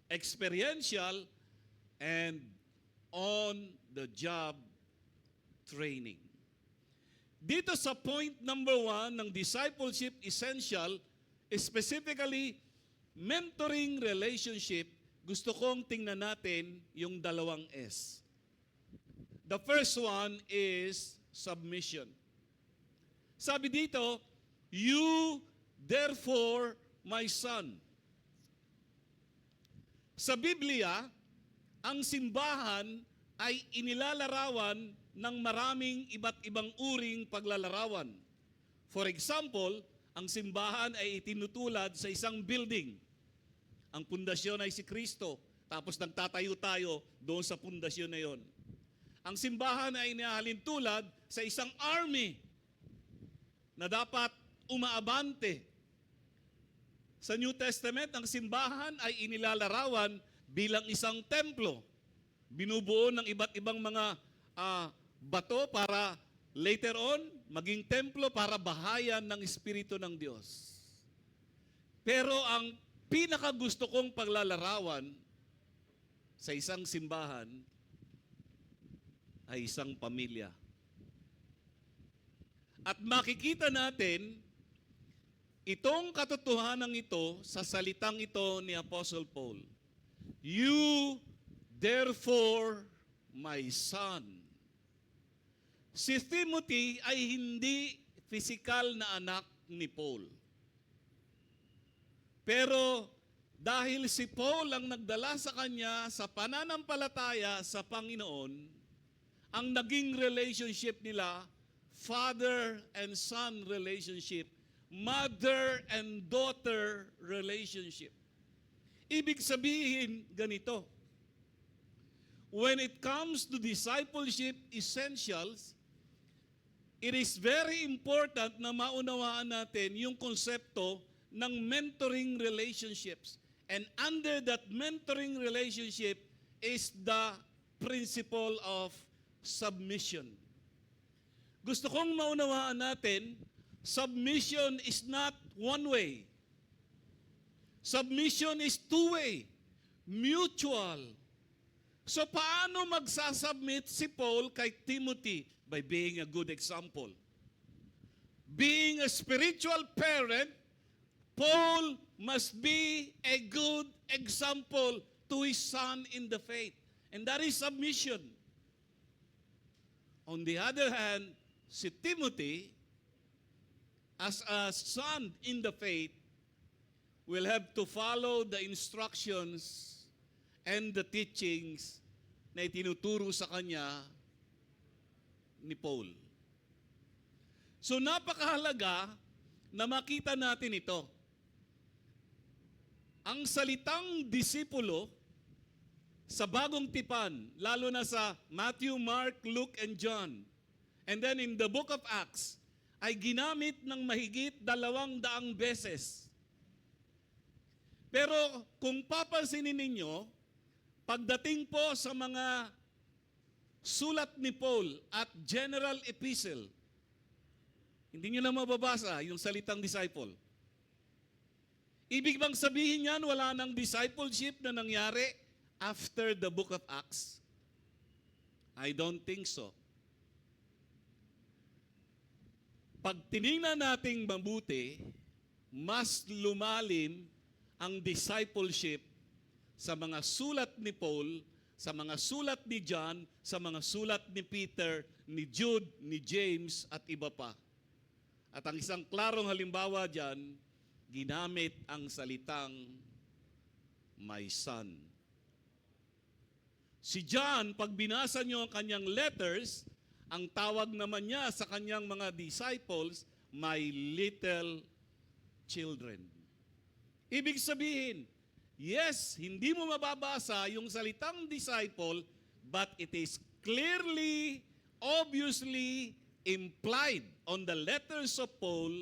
experiential, and on-the-job training. Dito sa point number 1 ng discipleship essential, specifically mentoring relationship, gusto kong tingnan natin yung dalawang S. The first one is submission. Sabi dito, you therefore my son. Sa Biblia, ang simbahan ay inilalarawan ng maraming iba't ibang uring paglalarawan. For example, ang simbahan ay itinutulad sa isang building. Ang pundasyon ay si Kristo, tapos nagtatayo tayo doon sa pundasyon na yon. Ang simbahan ay inihalin tulad sa isang army na dapat umaabante. Sa New Testament, ang simbahan ay inilalarawan bilang isang templo. Binubuo ng iba't ibang mga bato para later on maging templo para bahayan ng Espiritu ng Diyos. Pero ang pinakagusto kong paglalarawan sa isang simbahan ay isang pamilya. At makikita natin itong katotohanan ito sa salitang ito ni Apostle Paul. You therefore my son. Si Timothy ay hindi physical na anak ni Paul. Pero dahil si Paul ang nagdala sa kanya sa pananampalataya sa Panginoon, ang naging relationship nila, father and son relationship, mother and daughter relationship. Ibig sabihin ganito, when it comes to discipleship essentials, it is very important na maunawaan natin yung konsepto ng mentoring relationships. And under that mentoring relationship is the principle of submission. Gusto kong maunawaan natin, submission is not one way. Submission is two-way, mutual. So paano magsasubmit si Paul kay Timothy? By being a good example. Being a spiritual parent, Paul must be a good example to his son in the faith. And that is submission. On the other hand, si Timothy, as a son in the faith, will have to follow the instructions and the teachings na itinuturo sa kanya ni Paul. So napakahalaga na makita natin ito. Ang salitang disipulo sa bagong tipan, lalo na sa Matthew, Mark, Luke, and John, and then in the book of Acts, ay ginamit ng mahigit 200 beses. Pero kung papansinin ninyo, pagdating po sa mga sulat ni Paul at general epistle, hindi nyo na mababasa yung salitang disciple. Ibig bang sabihin yan, wala nang discipleship na nangyari after the book of Acts? I don't think so. Pag tinignan nating mabuti, mas lumalim ang discipleship sa mga sulat ni Paul, sa mga sulat ni John, sa mga sulat ni Peter, ni Jude, ni James, at iba pa. At ang isang klarong halimbawa dyan, ginamit ang salitang my son. Si John, pag binasa nyo ang kanyang letters, ang tawag naman niya sa kanyang mga disciples, my little children. Ibig sabihin, yes, hindi mo mababasa yung salitang disciple, but it is clearly, obviously implied on the letters of Paul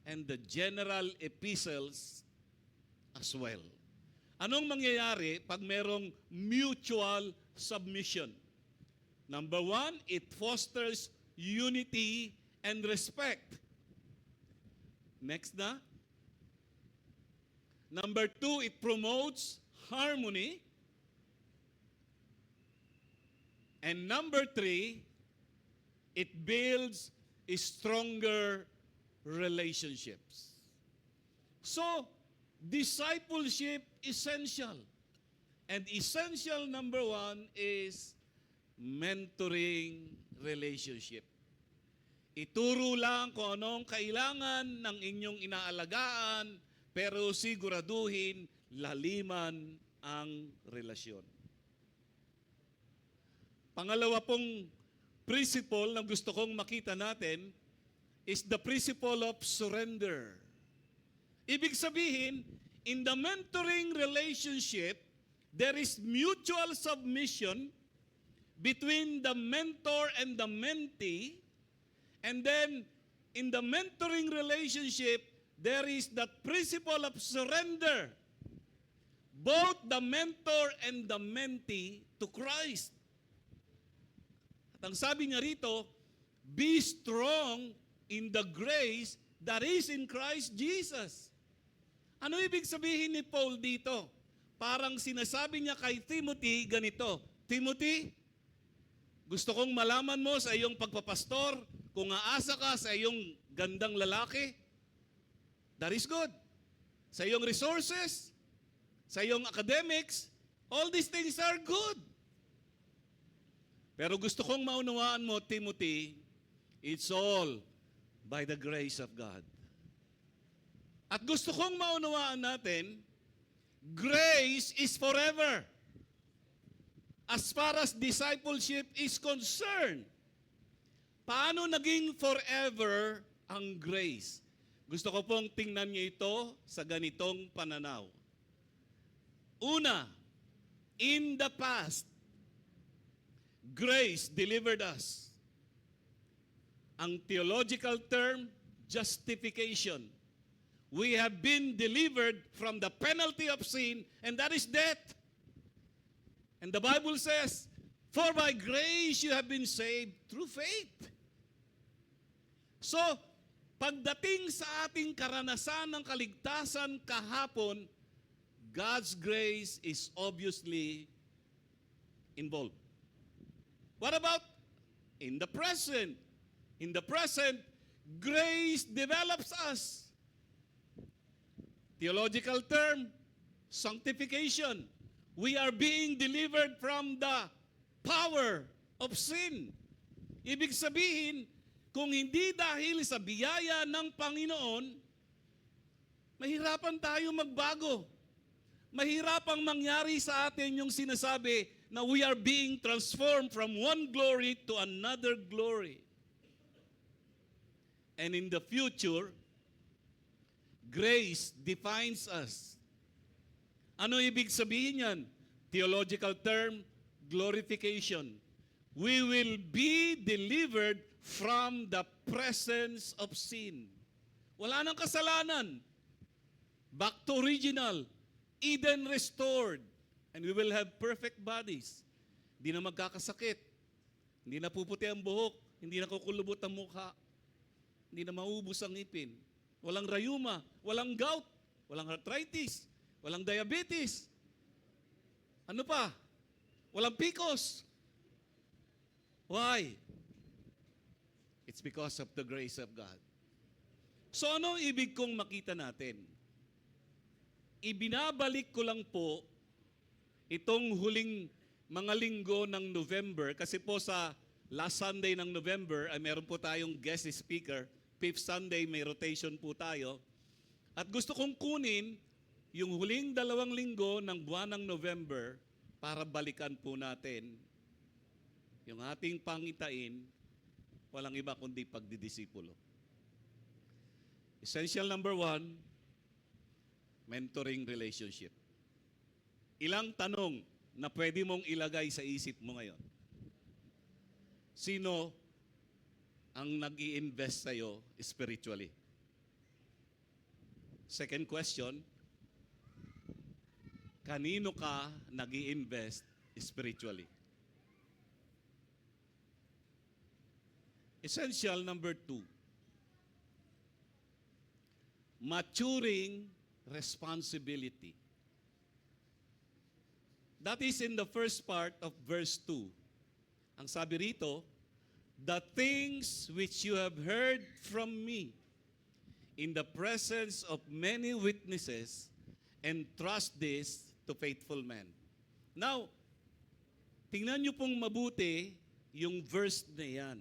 and the general epistles as well. Anong mangyayari pag merong mutual submission? Number one, it fosters unity and respect. Next na. Number two, it promotes harmony. And number three, it builds stronger relationships. So, discipleship essential. And essential number one is mentoring relationship. Ituro lang kung anong kailangan ng inyong inaalagaan, pero siguraduhin laliman ang relasyon. Pangalawa pong principle na gusto kong makita natin is the principle of surrender. Ibig sabihin, in the mentoring relationship, there is mutual submission between the mentor and the mentee, and then in the mentoring relationship, there is the principle of surrender, both the mentor and the mentee to Christ. At ang sabi niya rito, be strong in the grace that is in Christ Jesus. Ano ibig sabihin ni Paul dito? Parang sinasabi niya kay Timothy ganito, Timothy, gusto kong malaman mo sa iyong pagpapastor, kung aasa ka sa iyong gandang lalaki, that is good. Sa iyong resources, sa iyong academics, all these things are good. Pero gusto kong maunawaan mo, Timothy, it's all by the grace of God. At gusto kong maunawaan natin, grace is forever. As far as discipleship is concerned, paano naging forever ang grace? Gusto ko pong tingnan niyo ito sa ganitong pananaw. Una, in the past, grace delivered us. Ang theological term, justification. We have been delivered from the penalty of sin, and that is death. And the Bible says, for by grace you have been saved through faith. So, pagdating sa ating karanasan ng kaligtasan kahapon, God's grace is obviously involved. What about in the present? In the present, grace develops us. Theological term, sanctification. We are being delivered from the power of sin. Ibig sabihin, kung hindi dahil sa biyaya ng Panginoon, mahirapan tayo magbago. Mahirapang mangyari sa atin yung sinasabi na we are being transformed from one glory to another glory. And in the future, grace defines us. Ano ibig sabihin yan? Theological term, glorification. We will be delivered from the presence of sin. Wala nang kasalanan. Back to original. Eden restored. And we will have perfect bodies. Hindi na magkakasakit. Hindi na puputi ang buhok. Hindi na kukulubot ang mukha. Hindi na maubos ang ngipin. Walang rayuma. Walang gout. Walang arthritis. Walang diabetes. Ano pa? Walang PCOS. Why? It's because of the grace of God. So ano ang ibig kong makita natin? Ibinabalik ko lang po itong huling mga linggo ng November kasi po sa last Sunday ng November ay meron po tayong guest speaker. Fifth Sunday may rotation po tayo. At gusto kong kunin yung huling 2 linggo ng buwan ng November para balikan po natin yung ating pangitain, walang iba kundi pagdidisipulo. Essential number 1, mentoring relationship. Ilang tanong na pwede mong ilagay sa isip mo ngayon. Sino ang nag-i-invest sa'yo spiritually? Second question, kanino ka nag-i-invest spiritually? Essential number 2, maturing responsibility. That is in the first part of verse 2. Ang sabi rito, the things which you have heard from me in the presence of many witnesses, entrust this to faithful men. Now, tingnan niyo pong mabuti yung verse na yan.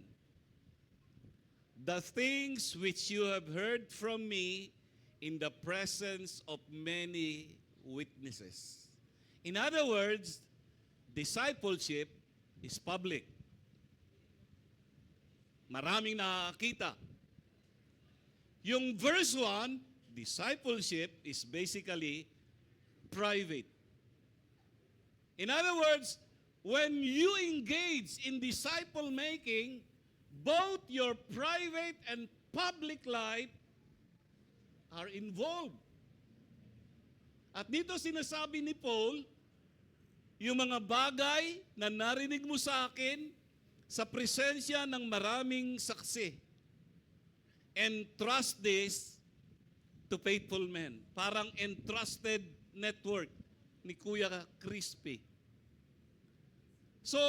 The things which you have heard from me in the presence of many witnesses. In other words, discipleship is public. Maraming nakakita. Yung verse 1, discipleship is basically private. In other words, when you engage in disciple making, both your private and public life are involved. At dito sinasabi ni Paul, yung mga bagay na narinig mo sa akin sa presensya ng maraming saksi, entrust this to faithful men. Parang entrusted network ni Kuya Crispy. So,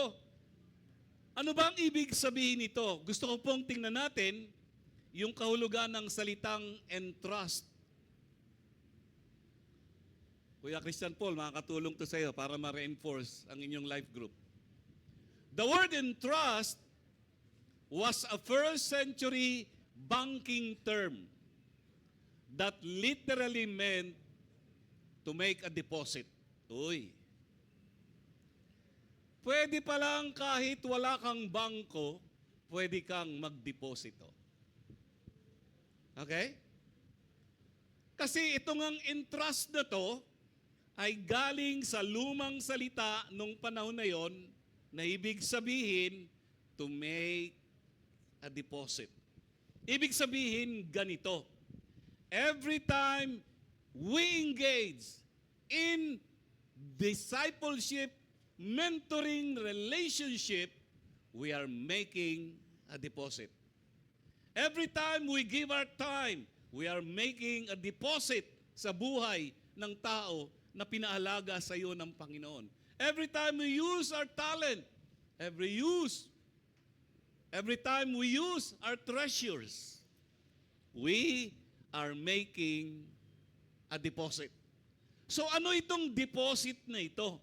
ano ba ang ibig sabihin nito? Gusto ko pong tingnan natin yung kahulugan ng salitang entrust. Kuya Christian Paul, makakatulong to sa iyo para ma-reinforce ang inyong life group. The word entrust was a first century banking term that literally meant to make a deposit. Uy. Pwede pa lang kahit wala kang bangko, pwede kang magdeposito. Okay? Kasi itong ang entrust na to ay galing sa lumang salita nung panahon na yon na ibig sabihin to make a deposit. Ibig sabihin ganito, every time we engage in discipleship, mentoring relationship, we are making a deposit. Every time we give our time, we are making a deposit sa buhay ng tao na pinaalaga sa iyo ng Panginoon. Every time we use our talent, every time we use our treasures, we are making a deposit. So ano itong deposit na ito?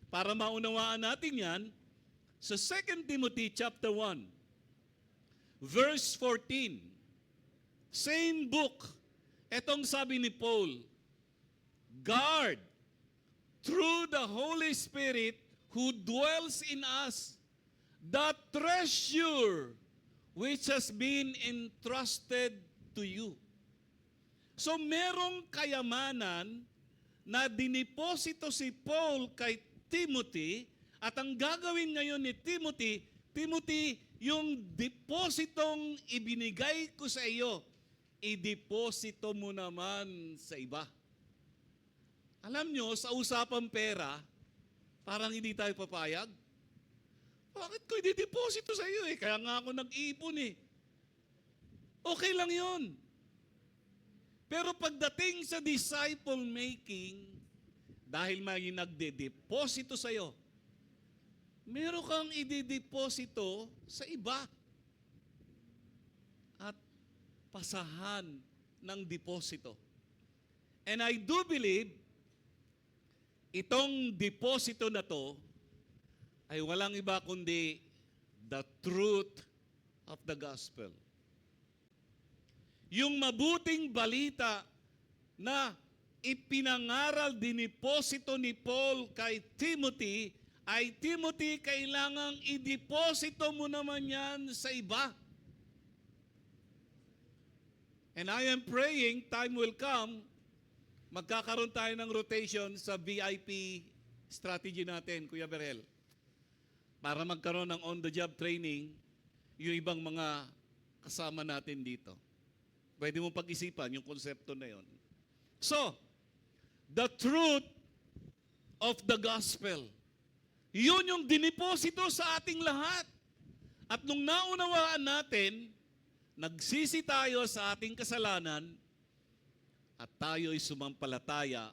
Para maunawaan natin yan, sa 2 Timothy chapter 1, verse 14, same book, etong sabi ni Paul, guard through the Holy Spirit who dwells in us the treasure which has been entrusted to you. So merong kayamanan na diniposito si Paul kay Timothy, at ang gagawin ngayon ni Timothy, Timothy, yung depositong ibinigay ko sa iyo, ideposito mo naman sa iba. Alam nyo, sa usapang pera, parang hindi tayo papayag. Bakit ko i-deposito sa iyo eh? Kaya nga ako nag-iipon eh. Okay lang yon. Pero pagdating sa disciple making, dahil may nagde-deposito sa iyo, meron kang i-deposito sa iba. At pasahan ng deposito. And I do believe, itong deposito na to ay walang iba kundi the truth of the gospel. Yung mabuting balita na ipinangaral, diniposito ni Paul kay Timothy, ay Timothy, kailangang ideposito mo naman yan sa iba. And I am praying, time will come, magkakaroon tayo ng rotation sa VIP strategy natin, Kuya Berel. Para magkaroon ng on-the-job training, yung ibang mga kasama natin dito. Pwede mo pag-isipan yung konsepto na yon. So, the truth of the gospel. Yun yung diniposito sa ating lahat. At nung naunawaan natin, nagsisi tayo sa ating kasalanan at tayo'y sumampalataya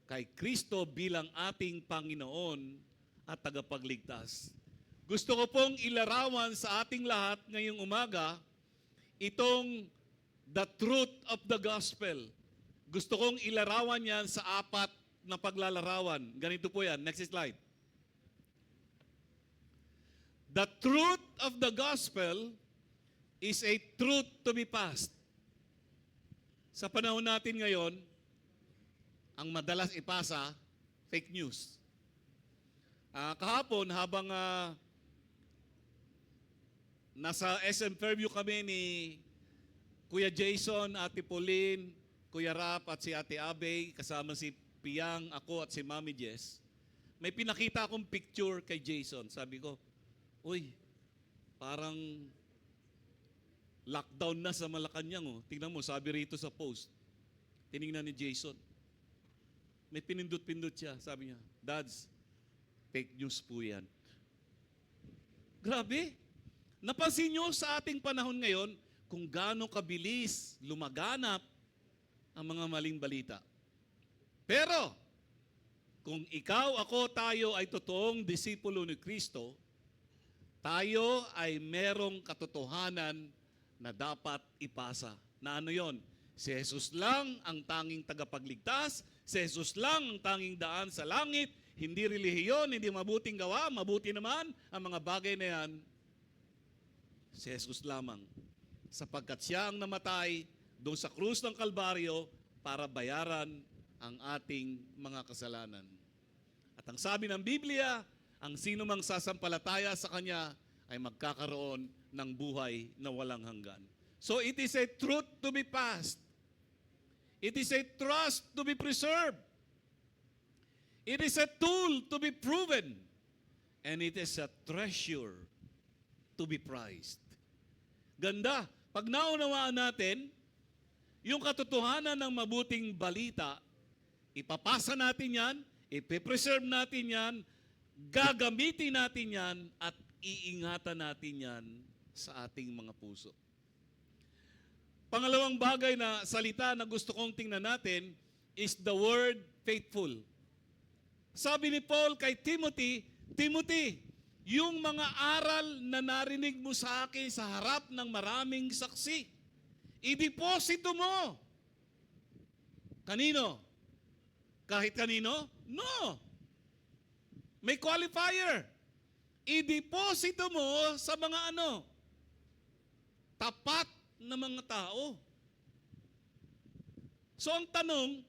kay Kristo bilang ating Panginoon at tagapagligtas. Gusto ko pong ilarawan sa ating lahat ngayong umaga itong the truth of the gospel. Gusto kong ilarawan yan sa 4 na paglalarawan. Ganito po yan. Next slide. The truth of the gospel is a truth to be passed. Sa panahon natin ngayon, ang madalas ipasa, fake news. Kahapon, habang nasa SM Fairview kami ni Kuya Jason, Ate Pauline, Kuya Rap at si Ate Abey, kasama si Piang, ako at si Mami Jess, may pinakita akong picture kay Jason. Sabi ko, uy, parang lockdown na sa Malacanang. Oh. Tingnan mo, sabi rito sa post. Tinignan ni Jason. May pinindot-pindot siya. Sabi niya, Dads, fake news po yan. Grabe. Napansin niyo sa ating panahon ngayon kung gaano kabilis lumaganap ang mga maling balita. Pero, kung ikaw, ako, tayo ay totoong disipulo ni Kristo, tayo ay merong katotohanan na dapat ipasa. Na ano yon? Si Jesus lang ang tanging tagapagligtas, si Jesus lang ang tanging daan sa langit, hindi relihiyon, hindi mabuting gawa, mabuti naman ang mga bagay na yan. Si Jesus lamang. Sapagkat siya ang namatay doon sa krus ng Kalbaryo para bayaran ang ating mga kasalanan. At ang sabi ng Biblia, ang sino mang sasampalataya sa Kanya ay magkakaroon ng buhay na walang hanggan. So it is a truth to be passed. It is a trust to be preserved. It is a tool to be proven. And it is a treasure to be prized. Ganda. Pag naunawaan natin, yung katotohanan ng mabuting balita, ipapasa natin yan, ipipreserve natin yan, gagamitin natin yan, at iingatan natin yan sa ating mga puso. Pangalawang bagay na salita na gusto kong tingnan natin is the word faithful. Sabi ni Paul kay Timothy, Timothy, yung mga aral na narinig mo sa akin sa harap ng maraming saksi, ideposito mo. Kanino? Kahit kanino? No. May qualifier. Ideposito mo sa mga ano? Tapat na mga tao. So ang tanong,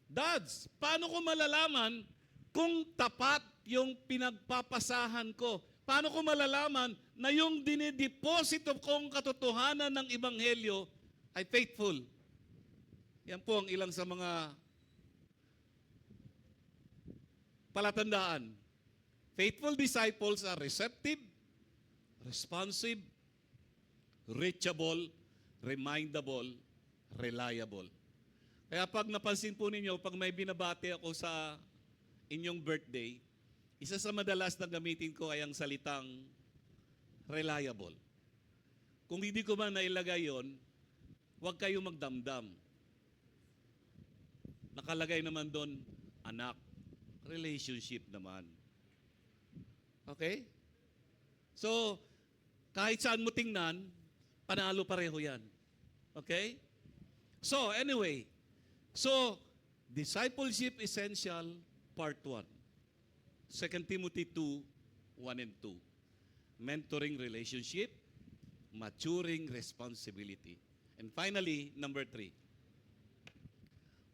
Dads, paano ko malalaman kung tapat yung pinagpapasahan ko? Paano ko malalaman na yung dinideposito kong katotohanan ng Ebanghelyo ay faithful? Yan po ang ilang sa mga palatandaan. Faithful disciples are receptive, responsive, reachable, remindable, reliable. Kaya pag napansin po ninyo, pag may binabati ako sa inyong birthday, isa sa madalas na gamitin ko ay ang salitang reliable. Kung hindi ko man nailagay yon, huwag kayong magdamdam. Nakalagay naman doon, anak, relationship naman. Okay? So, kahit saan mo tingnan, panalo pareho yan. Okay? So, anyway. So, discipleship essential, part 1. 2 Timothy 2, 1 and 2. Mentoring relationship, maturing responsibility. And finally, number 3.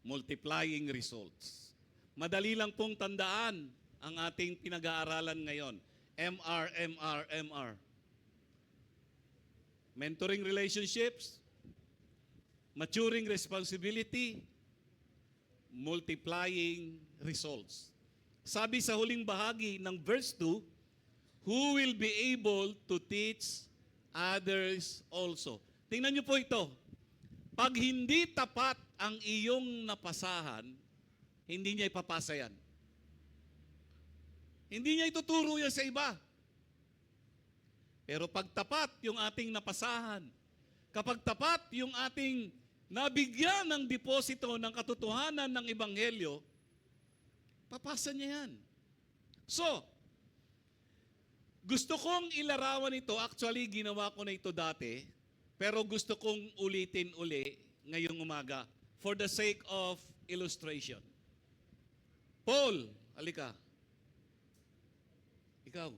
Multiplying results. Madali lang pong tandaan ang ating pinag-aaralan ngayon. MR. Mentoring relationships, maturing responsibility, multiplying results. Sabi sa huling bahagi ng verse 2, who will be able to teach others also. Tingnan niyo po ito. Pag hindi tapat ang iyong napasahan, hindi niya ipapasa yan. Hindi niya ituturo yan sa iba. Pero pag tapat yung ating napasahan, kapag tapat yung ating nabigyan ng deposito ng katotohanan ng Ebanghelyo, papasa niya yan. So, gusto kong ilarawan ito. Actually, ginawa ko na ito dati. Pero gusto kong ulitin uli ngayong umaga for the sake of illustration. Paul, halika. Ikaw.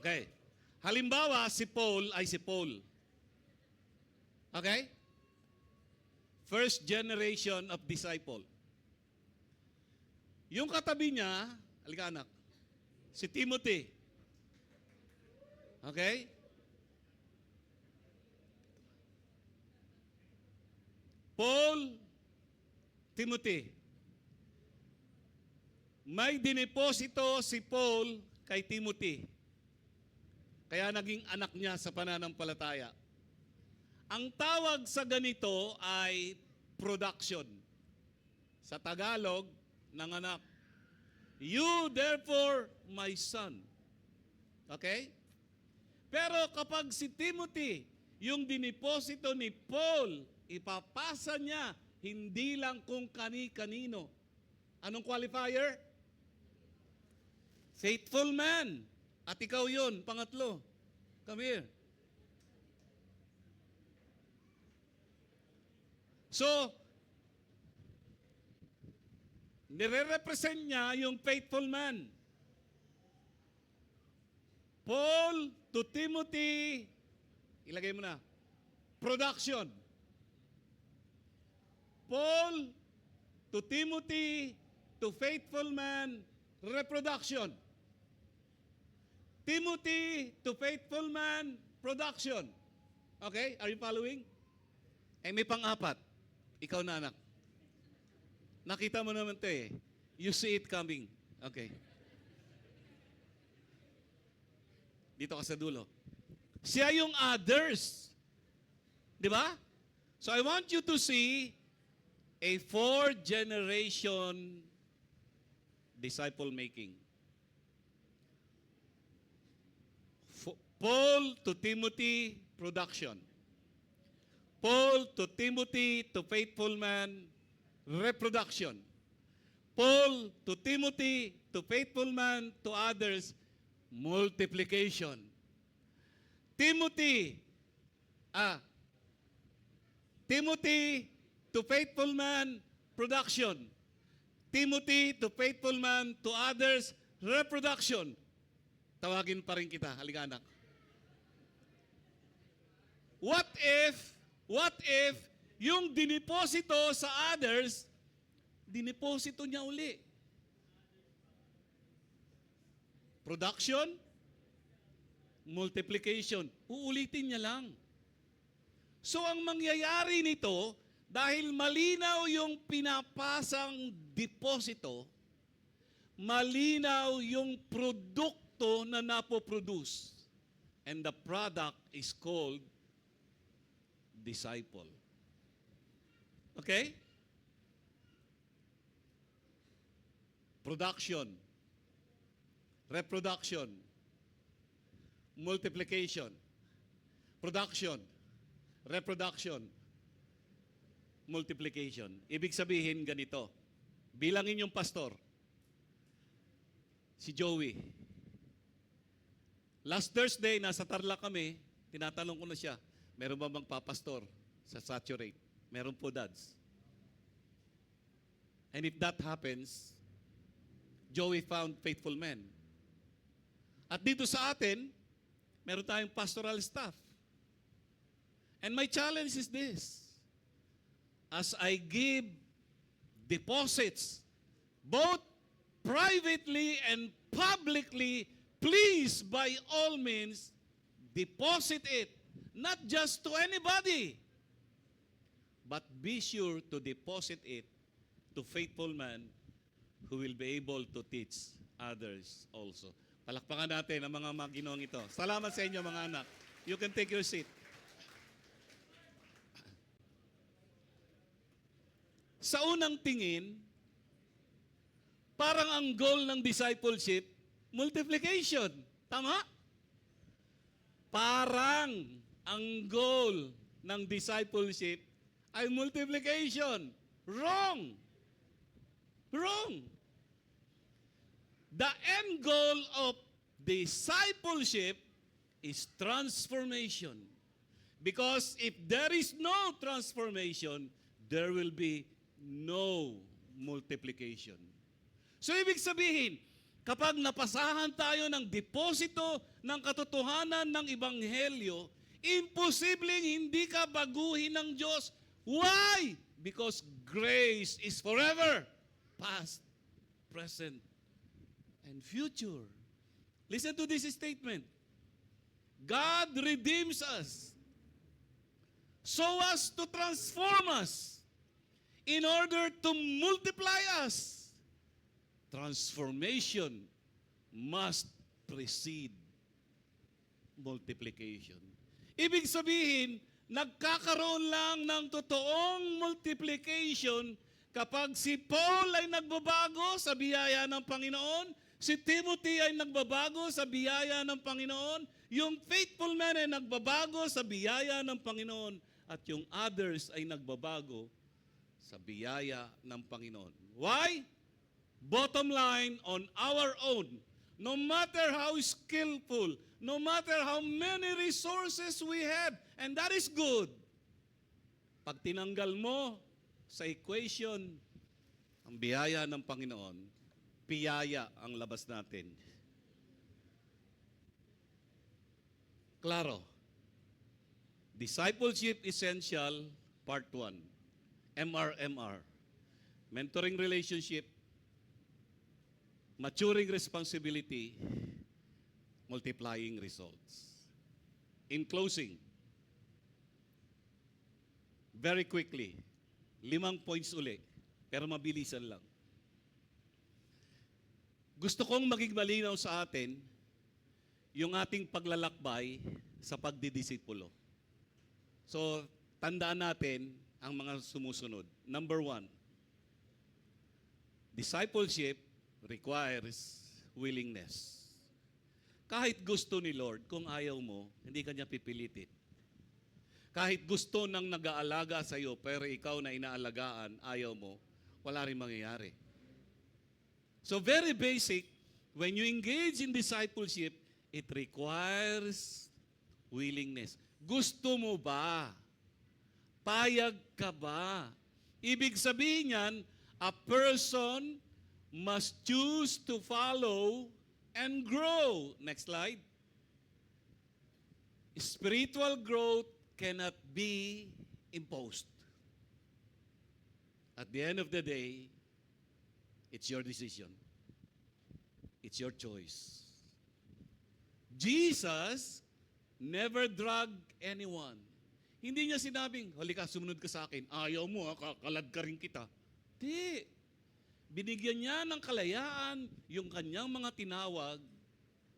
Okay. Halimbawa, si Paul ay si Paul. Okay? First generation of disciple. Yung katabi niya, halika anak, si Timothy. Okay? Paul, Timothy. May dineposito si Paul kay Timothy. Kaya naging anak niya sa pananampalataya. Ang tawag sa ganito ay production. Sa Tagalog, ng anak. You therefore, my son. Okay? Pero kapag si Timothy, yung diniposito ni Paul, ipapasa niya, hindi lang kung kani-kanino. Anong qualifier? Faithful man. At ikaw yun, pangatlo. Come here. So, nire-represent niya yung faithful man. Paul to Timothy, ilagay mo na, production. Paul to Timothy, to faithful man, reproduction. Timothy to faithful man, production. Okay? Are you following? Eh, may pang-apat. Ikaw na, anak. Nakita mo naman ito eh. You see it coming. Okay. Dito ka sa dulo. Siya yung others. Di ba? So I want you to see a 4th generation disciple making. Paul to Timothy, production. Paul to Timothy, to faithful man, reproduction. Paul to Timothy, to faithful man, to others, multiplication. Timothy to faithful man, production. Timothy to faithful man, to others, reproduction. Tawagin pa rin kita, halika anak. What if yung diniposito sa others, diniposito niya uli? Production, multiplication. Uulitin niya lang. So ang mangyayari nito, dahil malinaw yung pinapasang deposito, malinaw yung produkto na napoproduce. And the product is called disciple. Okay? Production, reproduction, multiplication, production, reproduction, multiplication. Ibig sabihin ganito, bilang inyong pastor, si Joey, last Thursday, nasa Tarlac kami, tinatanong ko na siya, meron ba magpapastor sa Saturate? Meron po, dads. And if that happens, Joey found faithful men. At dito sa atin, meron tayong pastoral staff. And my challenge is this. As I give deposits, both privately and publicly, please, by all means, deposit it. Not just to anybody, but be sure to deposit it to faithful men who will be able to teach others also. Palakpakan natin ang mga ginawang ito. Salamat sa inyo mga anak. You can take your seat. Sa unang tingin, parang ang goal ng discipleship, multiplication. Tama? Parang ang goal ng discipleship ay multiplication. Wrong. Wrong. The end goal of discipleship is transformation. Because if there is no transformation, there will be no multiplication. So ibig sabihin, kapag napasahan tayo ng deposito ng katotohanan ng Ebanghelyo, imposibleng hindi ka baguhin ng Diyos. Why? Because grace is forever, past, present, and future. Listen to this statement. God redeems us so as to transform us in order to multiply us. Transformation must precede multiplication. Ibig sabihin, nagkakaroon lang ng totoong multiplication kapag si Paul ay nagbabago sa biyaya ng Panginoon, si Timothy ay nagbabago sa biyaya ng Panginoon, yung faithful man ay nagbabago sa biyaya ng Panginoon, at yung others ay nagbabago sa biyaya ng Panginoon. Why? Bottom line, on our own, no matter how skillful, no matter how many resources we have, and that is good, pag tinanggal mo sa equation ang biyaya ng Panginoon, piyaya ang labas natin. Klaro. Discipleship Essential, Part 1. MRMR. Mentoring relationship, maturing responsibility, multiplying results. In closing, very quickly, 5 points uli, pero mabilisan lang. Gusto kong maging malinaw sa atin yung ating paglalakbay sa pagdidisipulo. So, tandaan natin ang mga sumusunod. Number 1, discipleship requires willingness. Kahit gusto ni Lord, kung ayaw mo, hindi kanya pipilitin. Kahit gusto ng nag-aalaga sa iyo, pero ikaw na inaalagaan, ayaw mo, wala rin mangyayari. So very basic, when you engage in discipleship, it requires willingness. Gusto mo ba? Payag ka ba? Ibig sabihin yan, a person must choose to follow and grow. Next slide. Spiritual growth cannot be imposed. At the end of the day, it's your decision. It's your choice. Jesus never drugged anyone. Hindi niya sinabing, halika, sumunod ka sa akin. Ayaw mo, kakalad ka rin kita. Di. Binigyan niya ng kalayaan yung kanyang mga tinawag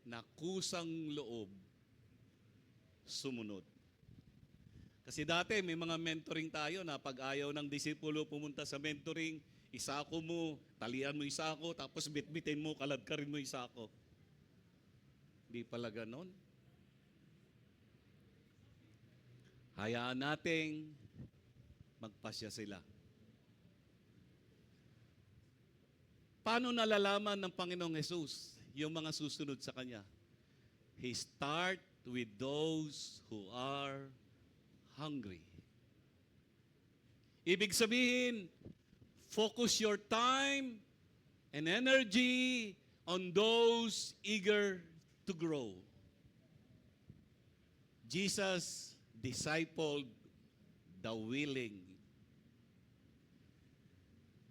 na kusang loob sumunod. Kasi dati may mga mentoring tayo na pag ayaw ng disipulo pumunta sa mentoring, isako mo, talian mo isako, tapos bitbitin mo, kalad ka rin mo isako. Di pala ganon. Hayaan nating magpasya sila. Paano nalalaman ng Panginoong Jesus yung mga susunod sa Kanya? He start with those who are hungry. Ibig sabihin, focus your time and energy on those eager to grow. Jesus discipled the willing.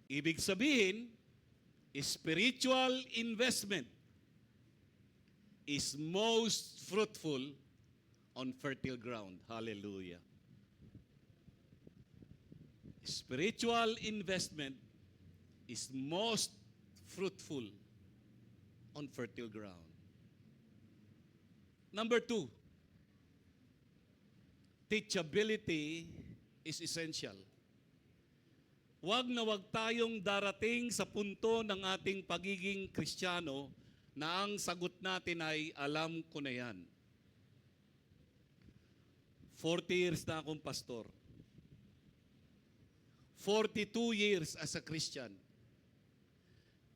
Ibig sabihin, spiritual investment is most fruitful on fertile ground. Hallelujah. Spiritual investment is most fruitful on fertile ground. Number 2, teachability is essential. Huwag na huwag tayong darating sa punto ng ating pagiging Kristiyano na ang sagot natin ay, alam ko na yan. 40 years na akong pastor. 42 years as a Christian.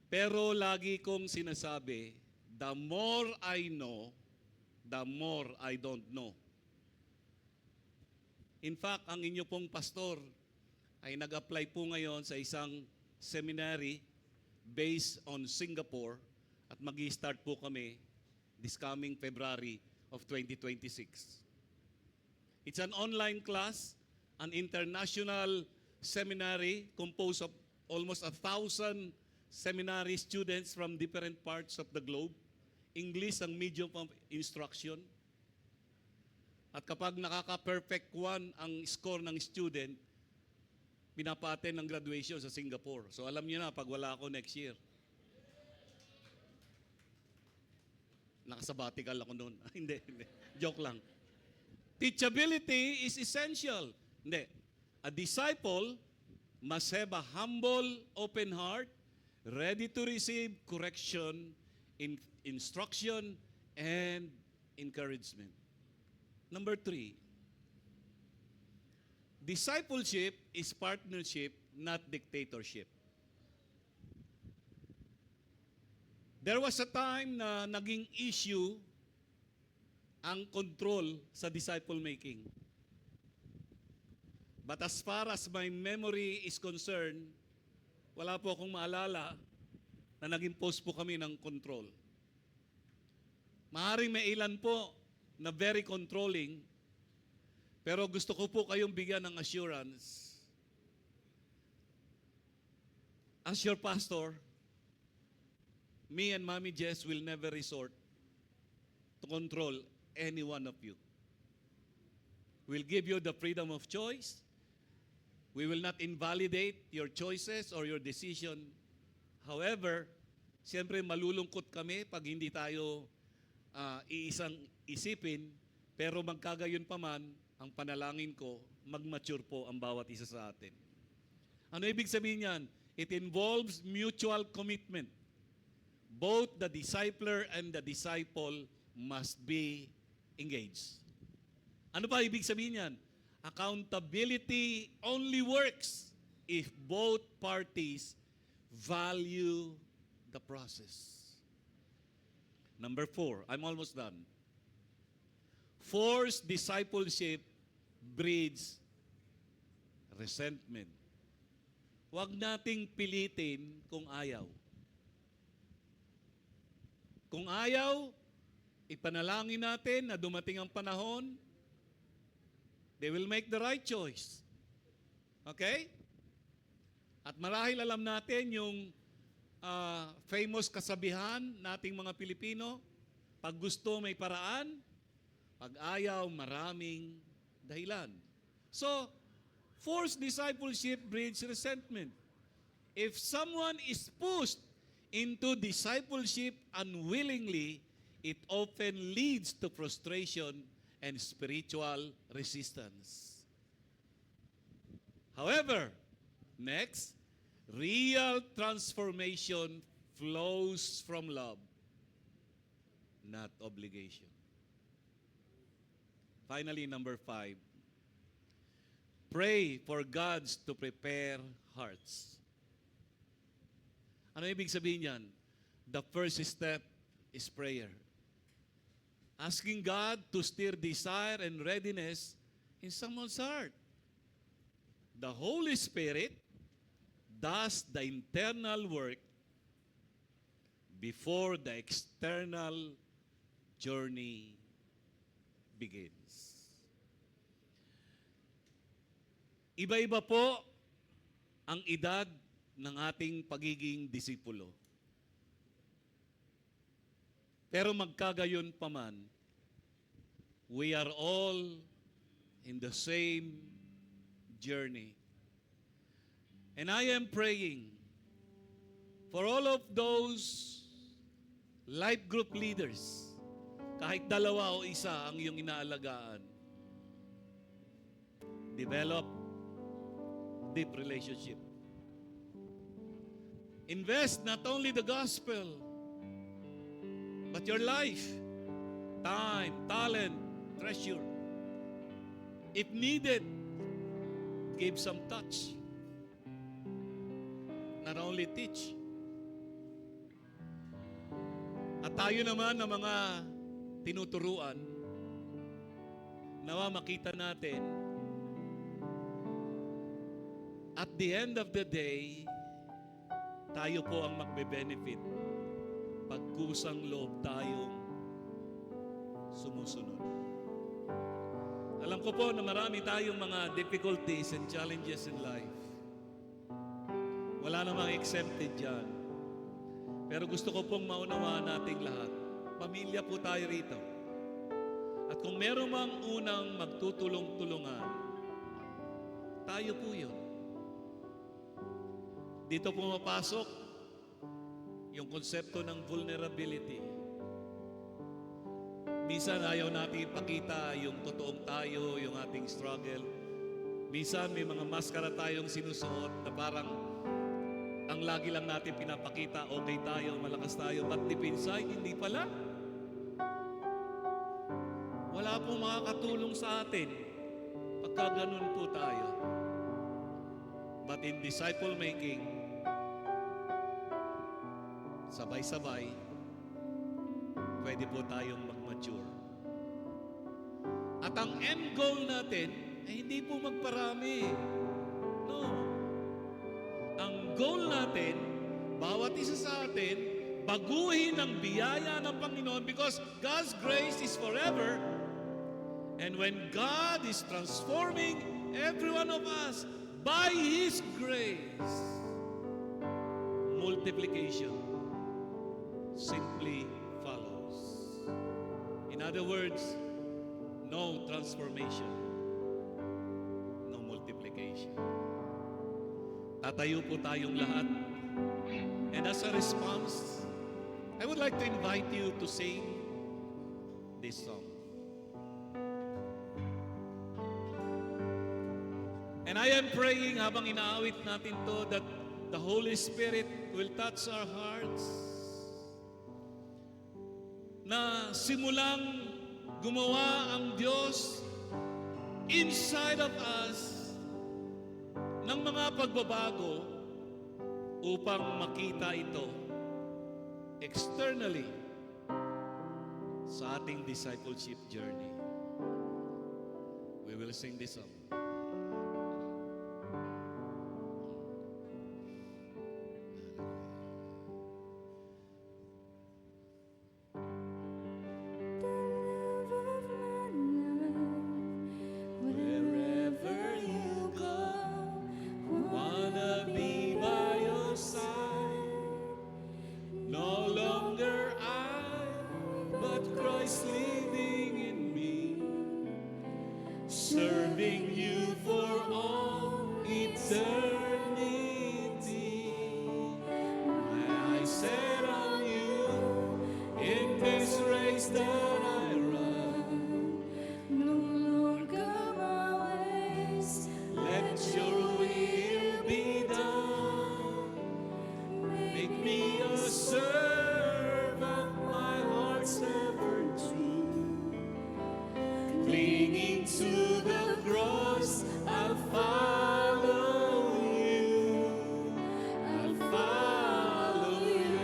Pero lagi kong sinasabi, the more I know, the more I don't know. In fact, ang inyo pong pastor ay nag-apply po ngayon sa isang seminary based on Singapore at mag-i-start po kami this coming February of 2026. It's an online class, an international seminary composed of almost 1,000 seminary students from different parts of the globe. English ang medium of instruction. At kapag nakaka-perfect 1 ang score ng student, pinapa-attend ng graduation sa Singapore. So alam niyo na, pag wala ako next year, nakasabbatical ako noon. Hindi. Joke lang. Teachability is essential. Hindi. A disciple must have a humble, open heart, ready to receive correction, instruction, and encouragement. Number 3, discipleship is partnership, not dictatorship. There was a time na naging issue ang control sa disciple making. But as far as my memory is concerned, wala po akong maalala na naging post po kami ng control. Maaaring may ilan po na very controlling, pero gusto ko po kayong bigyan ng assurance. As your pastor, me and Mommy Jess will never resort to control any one of you. We'll give you the freedom of choice. We will not invalidate your choices or your decision. However, siyempre malulungkot kami pag hindi tayo iisang isipin, pero magkagayon pa man, ang panalangin ko, mag-mature po ang bawat isa sa atin. Ano ibig sabihin yan? It involves mutual commitment. Both the discipler and the disciple must be engaged. Ano pa ibig sabihin yan? Accountability only works if both parties value the process. Number 4, I'm almost done. Forced discipleship breeds resentment. Huwag nating pilitin kung ayaw. Kung ayaw, ipanalangin natin na dumating ang panahon, they will make the right choice. Okay? At marahil alam natin yung famous kasabihan nating mga Pilipino, Pag gusto, may paraan. Pag ayaw, maraming dahilan. So, forced discipleship breeds resentment. If someone is pushed into discipleship unwillingly, it often leads to frustration and spiritual resistance. However, next, real transformation flows from love, not obligation. Finally, number 5, pray for God's to prepare hearts. Ano ibig sabihin yan? The first step is prayer. Asking God to stir desire and readiness in someone's heart. The Holy Spirit does the internal work before the external journey begins. Iba-iba po ang edad ng ating pagiging disipulo. Pero magkagayon pa man, we are all in the same journey. And I am praying for all of those life group leaders, kahit dalawa o isa ang iyong inaalagaan. Develop deep relationship. Invest not only the gospel, but your life, time, talent, treasure. If needed, give some touch. Not only teach. At tayo naman ng mga tinuturuan, nawa makita natin, at the end of the day, tayo po ang magbe-benefit pag kusang loob tayong sumusunod. Alam ko po na marami tayong mga difficulties and challenges in life. Wala namang exempted dyan. Pero gusto ko pong maunawaan nating lahat. Pamilya po tayo rito. At kung meron mang unang magtutulong-tulungan, tayo po yun. Dito pumapasok yung konsepto ng vulnerability. Minsan ayaw natin ipakita yung totoong tayo, yung ating struggle. Minsan may mga maskara tayong sinusuot na parang ang lagi lang natin pinapakita, okay tayo, malakas tayo, but deep inside, hindi pala. Wala pong makakatulong sa atin pagka ganun po tayo. But in disciple making, sabay-sabay, pwede po tayong mag-mature. At ang end goal natin ay hindi po magparami. No. Ang goal natin, bawat isa sa atin, baguhin ang biyaya ng Panginoon because God's grace is forever. And when God is transforming every one of us by His grace, multiplication simply follows. In other words, no transformation, no multiplication. Tatayo po tayong lahat. And as a response, I would like to invite you to sing this song. And I am praying habang inaawit natin to that the Holy Spirit will touch our hearts na simulang gumawa ang Diyos inside of us ng mga pagbabago upang makita ito externally sa ating discipleship journey. We will sing this song. But serving you for all eternity. My eyes set on you in this race that I run. No longer my ways. Let your will be done. Make me a servant, my heart's ever true. Clinging to the cross, I'll follow you. I'll follow you.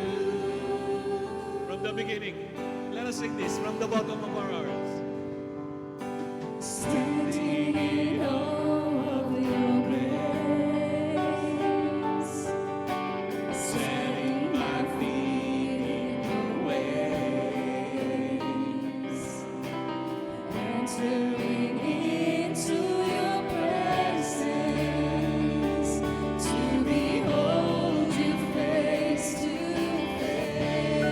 From the beginning, let us sing this from the bottom of our hearts. Standing in awe of your grace, Setting my feet in your ways. entering into your presence, to behold you face to face.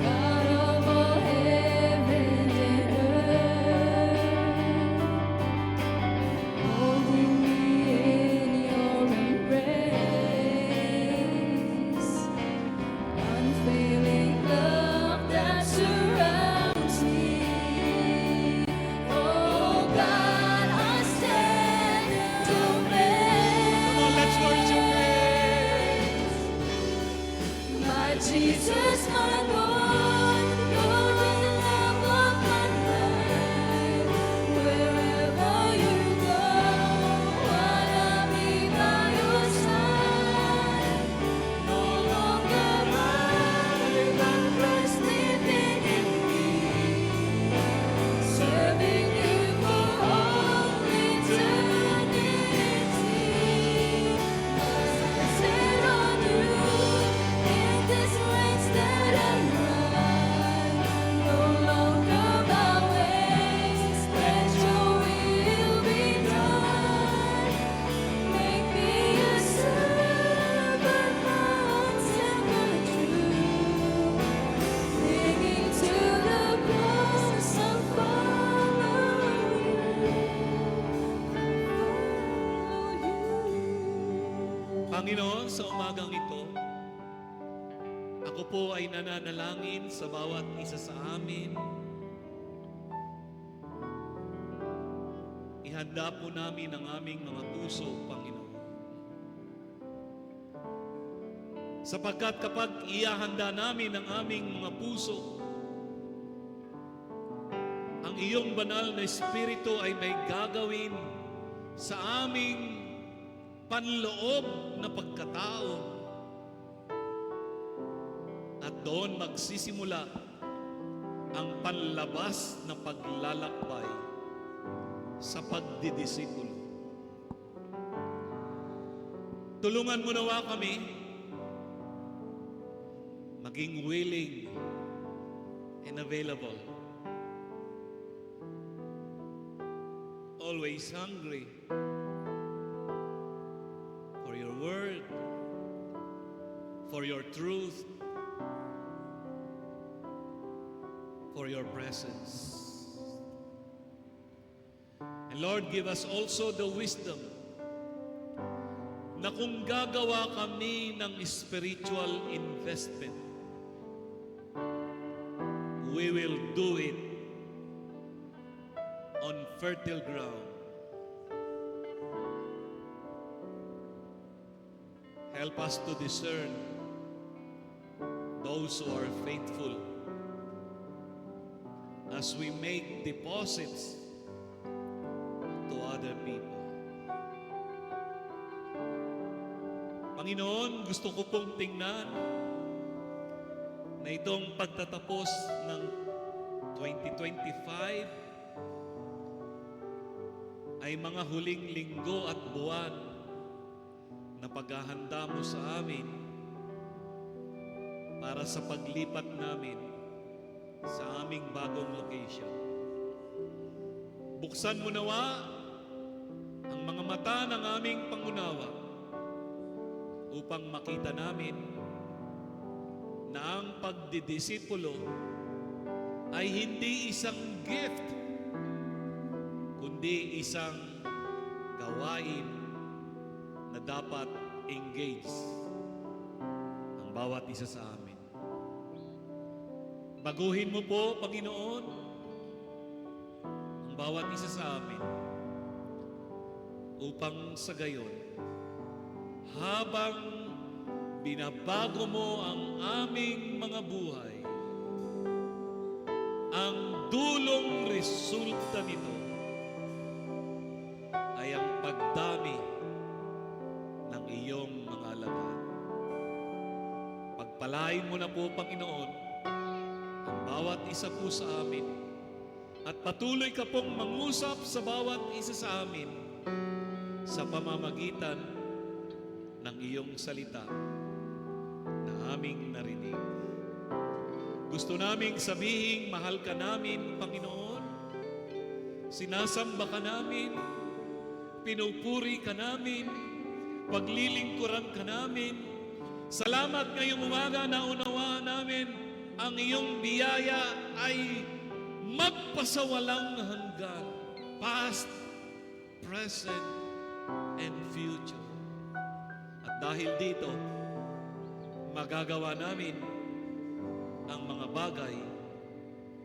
God of all heaven and earth, holding me in your embrace. Unfailing love that surrounds me. Oh God, I stand Come on, let's worship amazed. My Jesus, my Lord, you're the love of my life. Wherever you go, wanna be by your side. No longer I, but Christ living in me, serving you for all eternity. Set on you in this race that I run. No longer my ways, let your will be done. Make me a servant, my heart's ever true. Clinging to the cross, I'll follow you. Panginoon, sa umagang ito, ako po ay nananalangin sa bawat isa sa amin. Ihanda po namin ang aming mga puso, Panginoon. Sapagkat kapag iahanda namin ang aming mga puso, ang iyong banal na Espiritu ay may gagawin sa aming panloob na pagkatao. At doon magsisimula ang panlabas na paglalakbay sa pagdidisipulo. Tulungan mo nawa kami maging willing and available. Always hungry for your word, for your truth, for your presence. And Lord, give us also the wisdom na kung gagawa kami ng spiritual investment, we will do it on fertile ground. Help us to discern those who are faithful as we make deposits to other people. Panginoon, gusto ko pong tingnan na itong pagtatapos ng 2025 ay mga huling linggo at buwan na paghahanda mo sa amin para sa paglipat namin sa aming bagong location. Buksan mo nawa ang mga mata ng aming pangunawa upang makita namin na ang pagdidisipulo ay hindi isang gift hindi isang gawain na dapat engage ang bawat isa sa amin. Baguhin mo po, Panginoon, ang bawat isa sa amin upang sa gayon, habang binabago mo ang aming mga buhay, ang dulong resulta nito ay ang pagdami ng iyong mga alagad. Pagpalain mo na po, Panginoon, ang bawat isa po sa amin at patuloy ka pong mangusap sa bawat isa sa amin sa pamamagitan ng iyong salita na aming narinig. Gusto naming sabihin, mahal ka namin, Panginoon. Sinasamba ka namin, pinupuri ka namin, paglilingkuran ka namin. Salamat ngayong umaga na unawaan namin ang iyong biyaya ay magpasawalang hanggan, past, present, and future. At dahil dito, magagawa namin ang mga bagay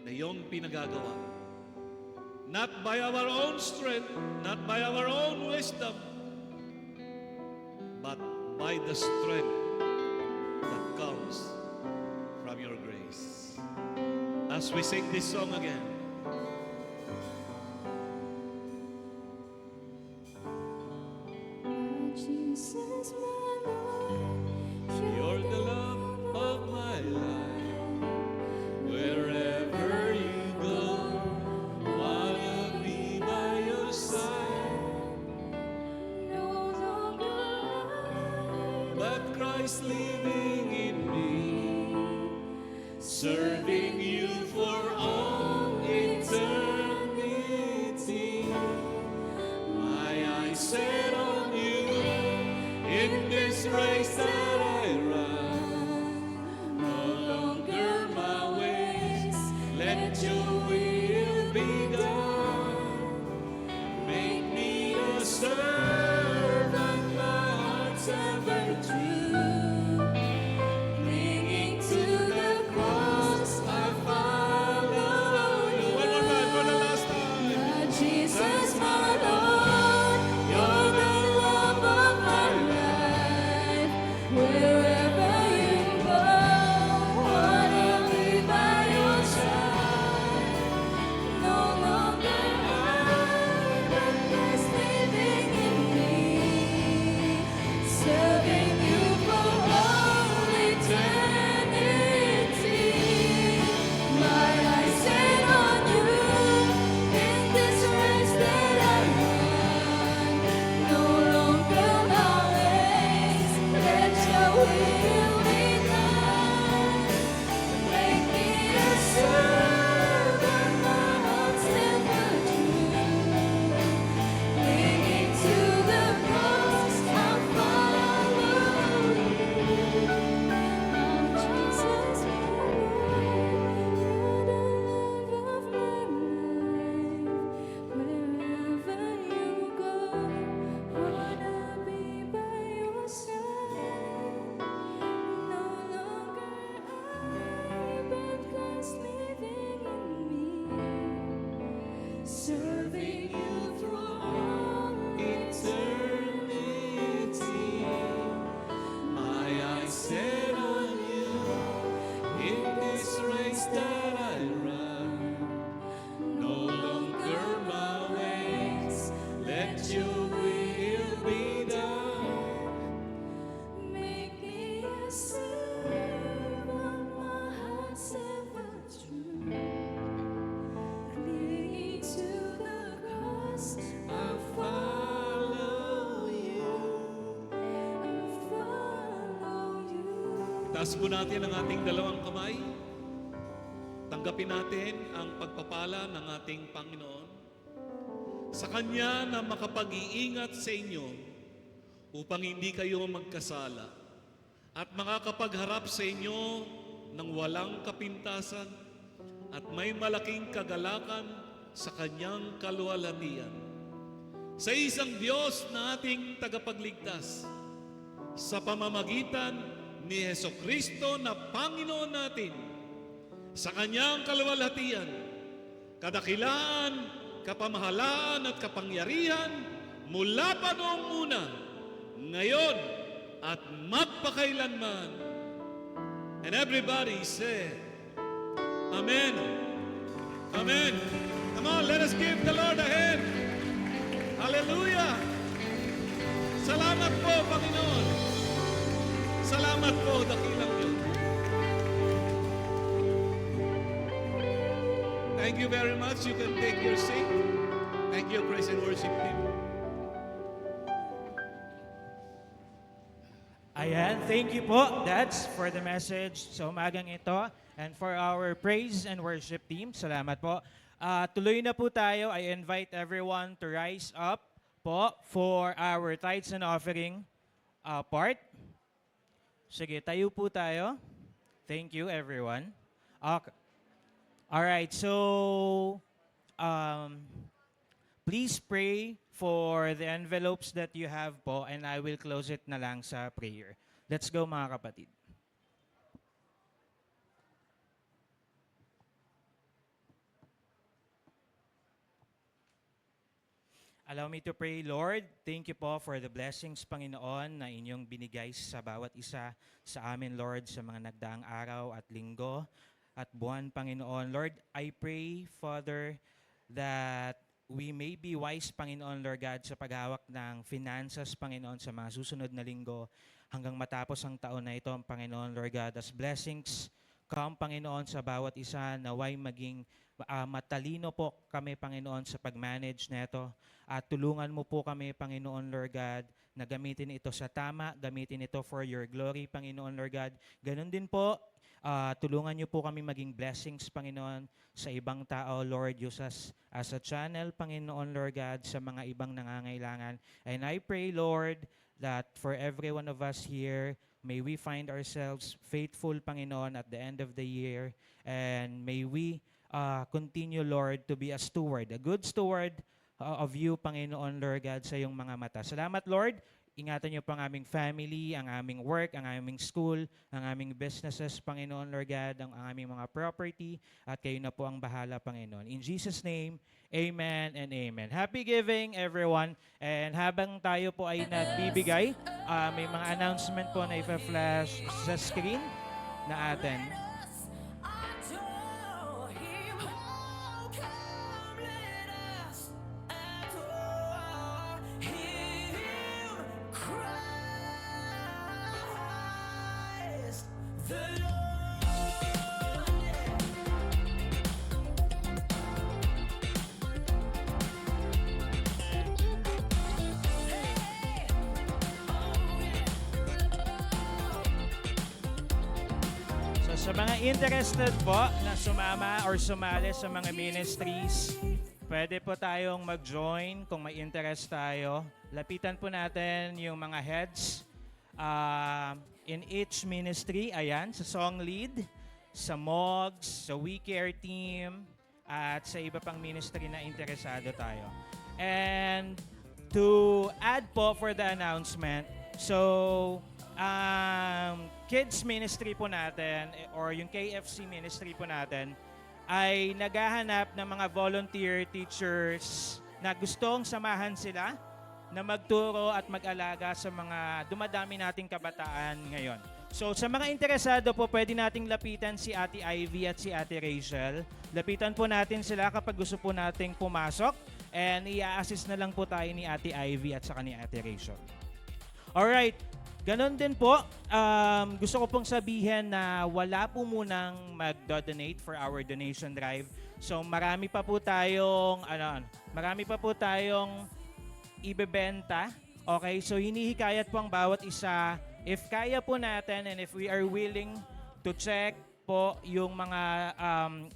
na iyong pinagagawa. Not by our own strength, not by our own wisdom, but by the strength that comes from your grace. As we sing this song again, Jesus, my Lord, you're the love of my life. Wherever you go, wanna be by your side. no longer But Christ living in me, serving you for all eternity. My eyes set on you in this race that I run. No longer my ways, let your will be done. Make me a servant, my heart's ever true. Clinging to the cross, I follow you. One more time for the last time. my Jesus, my Lord, you're the love of my life. Wherever you go, wanna be by your side. No longer I, but Christ living in me, serving you for all eternity. My eyes set on you in this race that I run. No longer my ways, let your will be done. Make me a servant, my heart's ever true. Clinging to the cross, I follow you. Oh, Jesus, my Lord, you're the love of my life. Wherever you go, wanna be by your side. No longer I, but Christ living in me, serving you through all Eternity, my eyes set on you in this race that I run. No longer my ways, let your will be done. Make me a servant, my heart's ever true. Clinging to the cross, I follow you. I follow you. Taas po natin ang ating dalawang kamay. Tanggapin natin ang pagpapala ng ating Panginoon. Sa Kanya na makapag-iingat sa inyo upang hindi kayo magkasala at makakapagharap sa inyo ng walang kapintasan at may malaking kagalakan sa kanyang kaluwalhatian. Sa isang Diyos na ating tagapagligtas, sa pamamagitan ni Hesukristo na Panginoon natin, sa kanyang kaluwalhatian, kadakilaan, kapamahalaan at kapangyarihan mula pa noong una, ngayon at magpakailanman. And everybody said, Amen. Amen. Come on, let us give the Lord a hand. Hallelujah. Salamat po, Panginoon. Salamat po, dakilang Diyos. Thank you very much. You can take your seat. Thank you, praise and worship team. Ayan, thank you po. That's for the message sa umagang ito. And for our praise and worship team, salamat po. Tuloy na po tayo. I invite everyone to rise up po for our tithes and offering part. Sige, tayo po tayo. Thank you, everyone. Okay. All right, so please pray for the envelopes that you have po and I will close it na lang sa prayer. Let's go mga kapatid. Allow me to pray, Lord. Thank you po for the blessings, Panginoon, na inyong binigay sa bawat isa sa amin, Lord, sa mga nagdaang araw at linggo at buwan, Panginoon. Lord, I pray, Father, that we may be wise, Panginoon, Lord God, sa paghawak ng finances, Panginoon, sa mga susunod na linggo hanggang matapos ang taon na ito, Panginoon, Lord God. As blessings come, Panginoon, sa bawat isa, naway maging matalino po kami, Panginoon, sa pag-manage nito. At tulungan mo po kami, Panginoon, Lord God, na gamitin ito sa tama, gamitin ito for your glory, Panginoon, Lord God. Ganon din po, tulungan niyo po kami maging blessings, Panginoon, sa ibang tao, Lord. Use us as a channel, Panginoon, Lord God, sa mga ibang nangangailangan. And I pray, Lord, that for every one of us here, may we find ourselves faithful, Panginoon, at the end of the year. And may we continue, Lord, to be a steward, a good steward of you, Panginoon, Lord God, sa iyong mga mata. Salamat, Lord. Ingatan niyo po ang aming family, ang aming work, ang aming school, ang aming businesses, Panginoon, Lord God, ang aming mga property, at kayo na po ang bahala, Panginoon. In Jesus' name, amen and amen. Happy giving, everyone. And habang tayo po ay nagbibigay, may mga announcement po na ipa-flash sa screen na atin. Sa mga interested po na sumama or sumali sa mga ministries, pwede po tayong mag-join kung may interest tayo. Lapitan po natin yung mga heads in each ministry. Ayan, sa song lead, sa MOGS, sa We Care team, at sa iba pang ministry na interesado tayo. And to add po for the announcement, so kids ministry po natin or yung KFC ministry po natin ay naghahanap ng mga volunteer teachers na gustong samahan sila na magturo at mag-alaga sa mga dumadami nating kabataan ngayon. So sa mga interesado po, pwede nating lapitan si Ate Ivy at si Ate Rachel. Lapitan po natin sila kapag gusto po nating pumasok and i-assist na lang po tayo ni Ate Ivy at saka ni Ate Rachel. Alright. Ganon din po, gusto ko pong sabihin na wala po munang mag-donate for our donation drive. So marami pa po tayong ibebenta. Okay, so hinihikayat po ang bawat isa. If kaya po natin and if we are willing to check po yung mga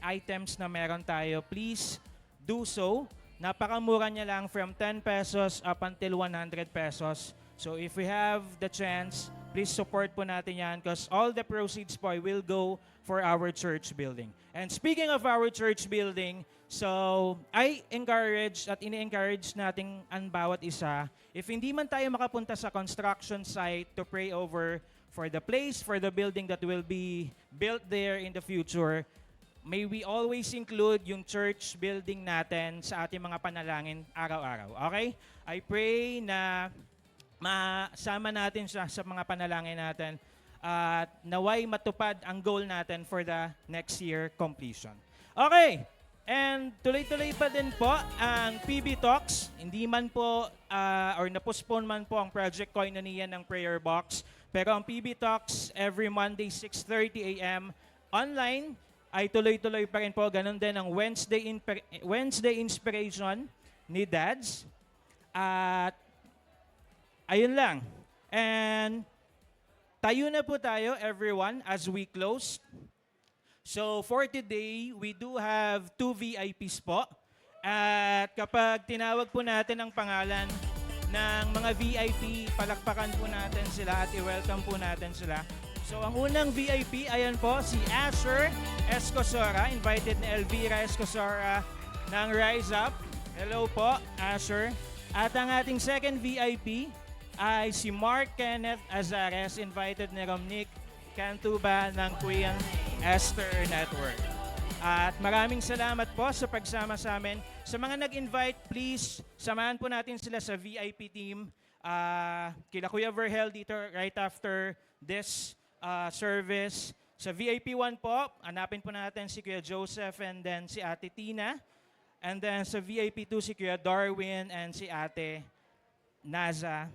items na meron tayo, please do so. Napakamura niya lang from 10 pesos up until 100 pesos. So if we have the chance, Please support po natin yan because all the proceeds po will go for our church building. And speaking of our church building, so I encourage at ini-encourage natin ang bawat isa, if hindi man tayo makapunta sa construction site to pray over for the place, for the building that will be built there in the future, may we always include yung church building natin sa ating mga panalangin araw-araw. Okay? I pray na masama natin siya sa mga panalangin natin at naway matupad ang goal natin for the next year completion. Okay, and tuloy-tuloy pa din po ang PB Talks. Hindi man po or na-postpone man po ang Project Koinonia ng Prayer Box. Pero ang PB Talks every Monday 6:30 a.m. online ay tuloy-tuloy pa rin po. Ganon din ang Wednesday Inspiration ni Dads. At ayun lang. And tayo na po tayo, everyone, as we close. So for today, we do have 2 VIPs po. At kapag tinawag po natin ang pangalan ng mga VIP, palakpakan po natin sila at i-welcome po natin sila. So ang unang VIP, ayan po, si Asher Escosora. Invited ni Elvira Escosora ng Rise Up. Hello po, Asher. At ang ating second VIP, ay si Mark Kenneth Azares, invited ni Romnick Cantuba ng Queen Esther Network. At maraming salamat po sa pagsama sa amin. Sa mga nag-invite, please, samahan po natin sila sa VIP team. Kila Kuya Verhel dito right after this service. Sa VIP 1 po, hanapin po natin si Kuya Joseph and then si Ate Tina. And then sa VIP 2, si Kuya Darwin and si Ate Naza.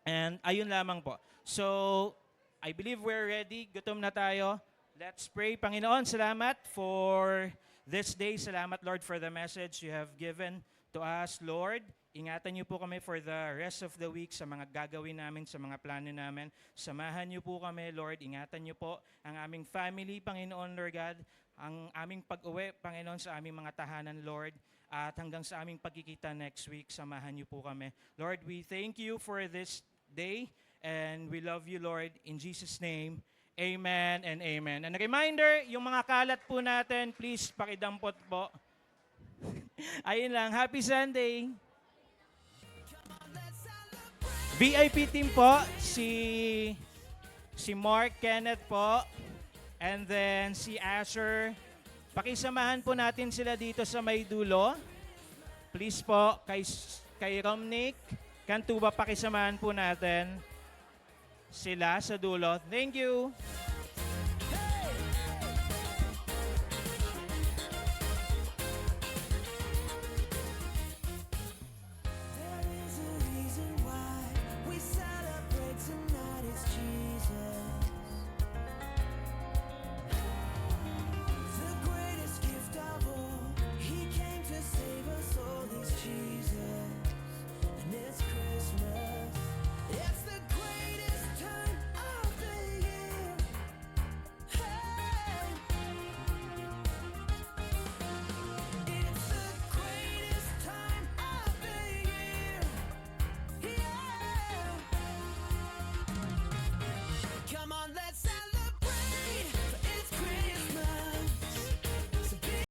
And ayun lamang po. So, I believe we're ready. Gutom na tayo. Let's pray. Panginoon, salamat for this day. Salamat, Lord, for the message you have given to us, Lord. Ingatan niyo po kami for the rest of the week sa mga gagawin namin, sa mga plano namin. Samahan niyo po kami, Lord. Ingatan niyo po ang aming family, Panginoon, Lord God. Ang aming pag-uwi, Panginoon, sa aming mga tahanan, Lord. At hanggang sa aming pagkikita next week, samahan niyo po kami. Lord, we thank you for this day, and we love you, Lord. In Jesus' name, amen and amen. And a reminder, yung mga kalat po natin, please pakidampot po. Ayun lang, happy Sunday! VIP team po, si Mark Kenneth po, and then si Asher. Pakisamahan po natin sila dito sa may dulo. Please po, kay Romnick Cantuba, pakisamahan po natin sila sa dulo. Thank you.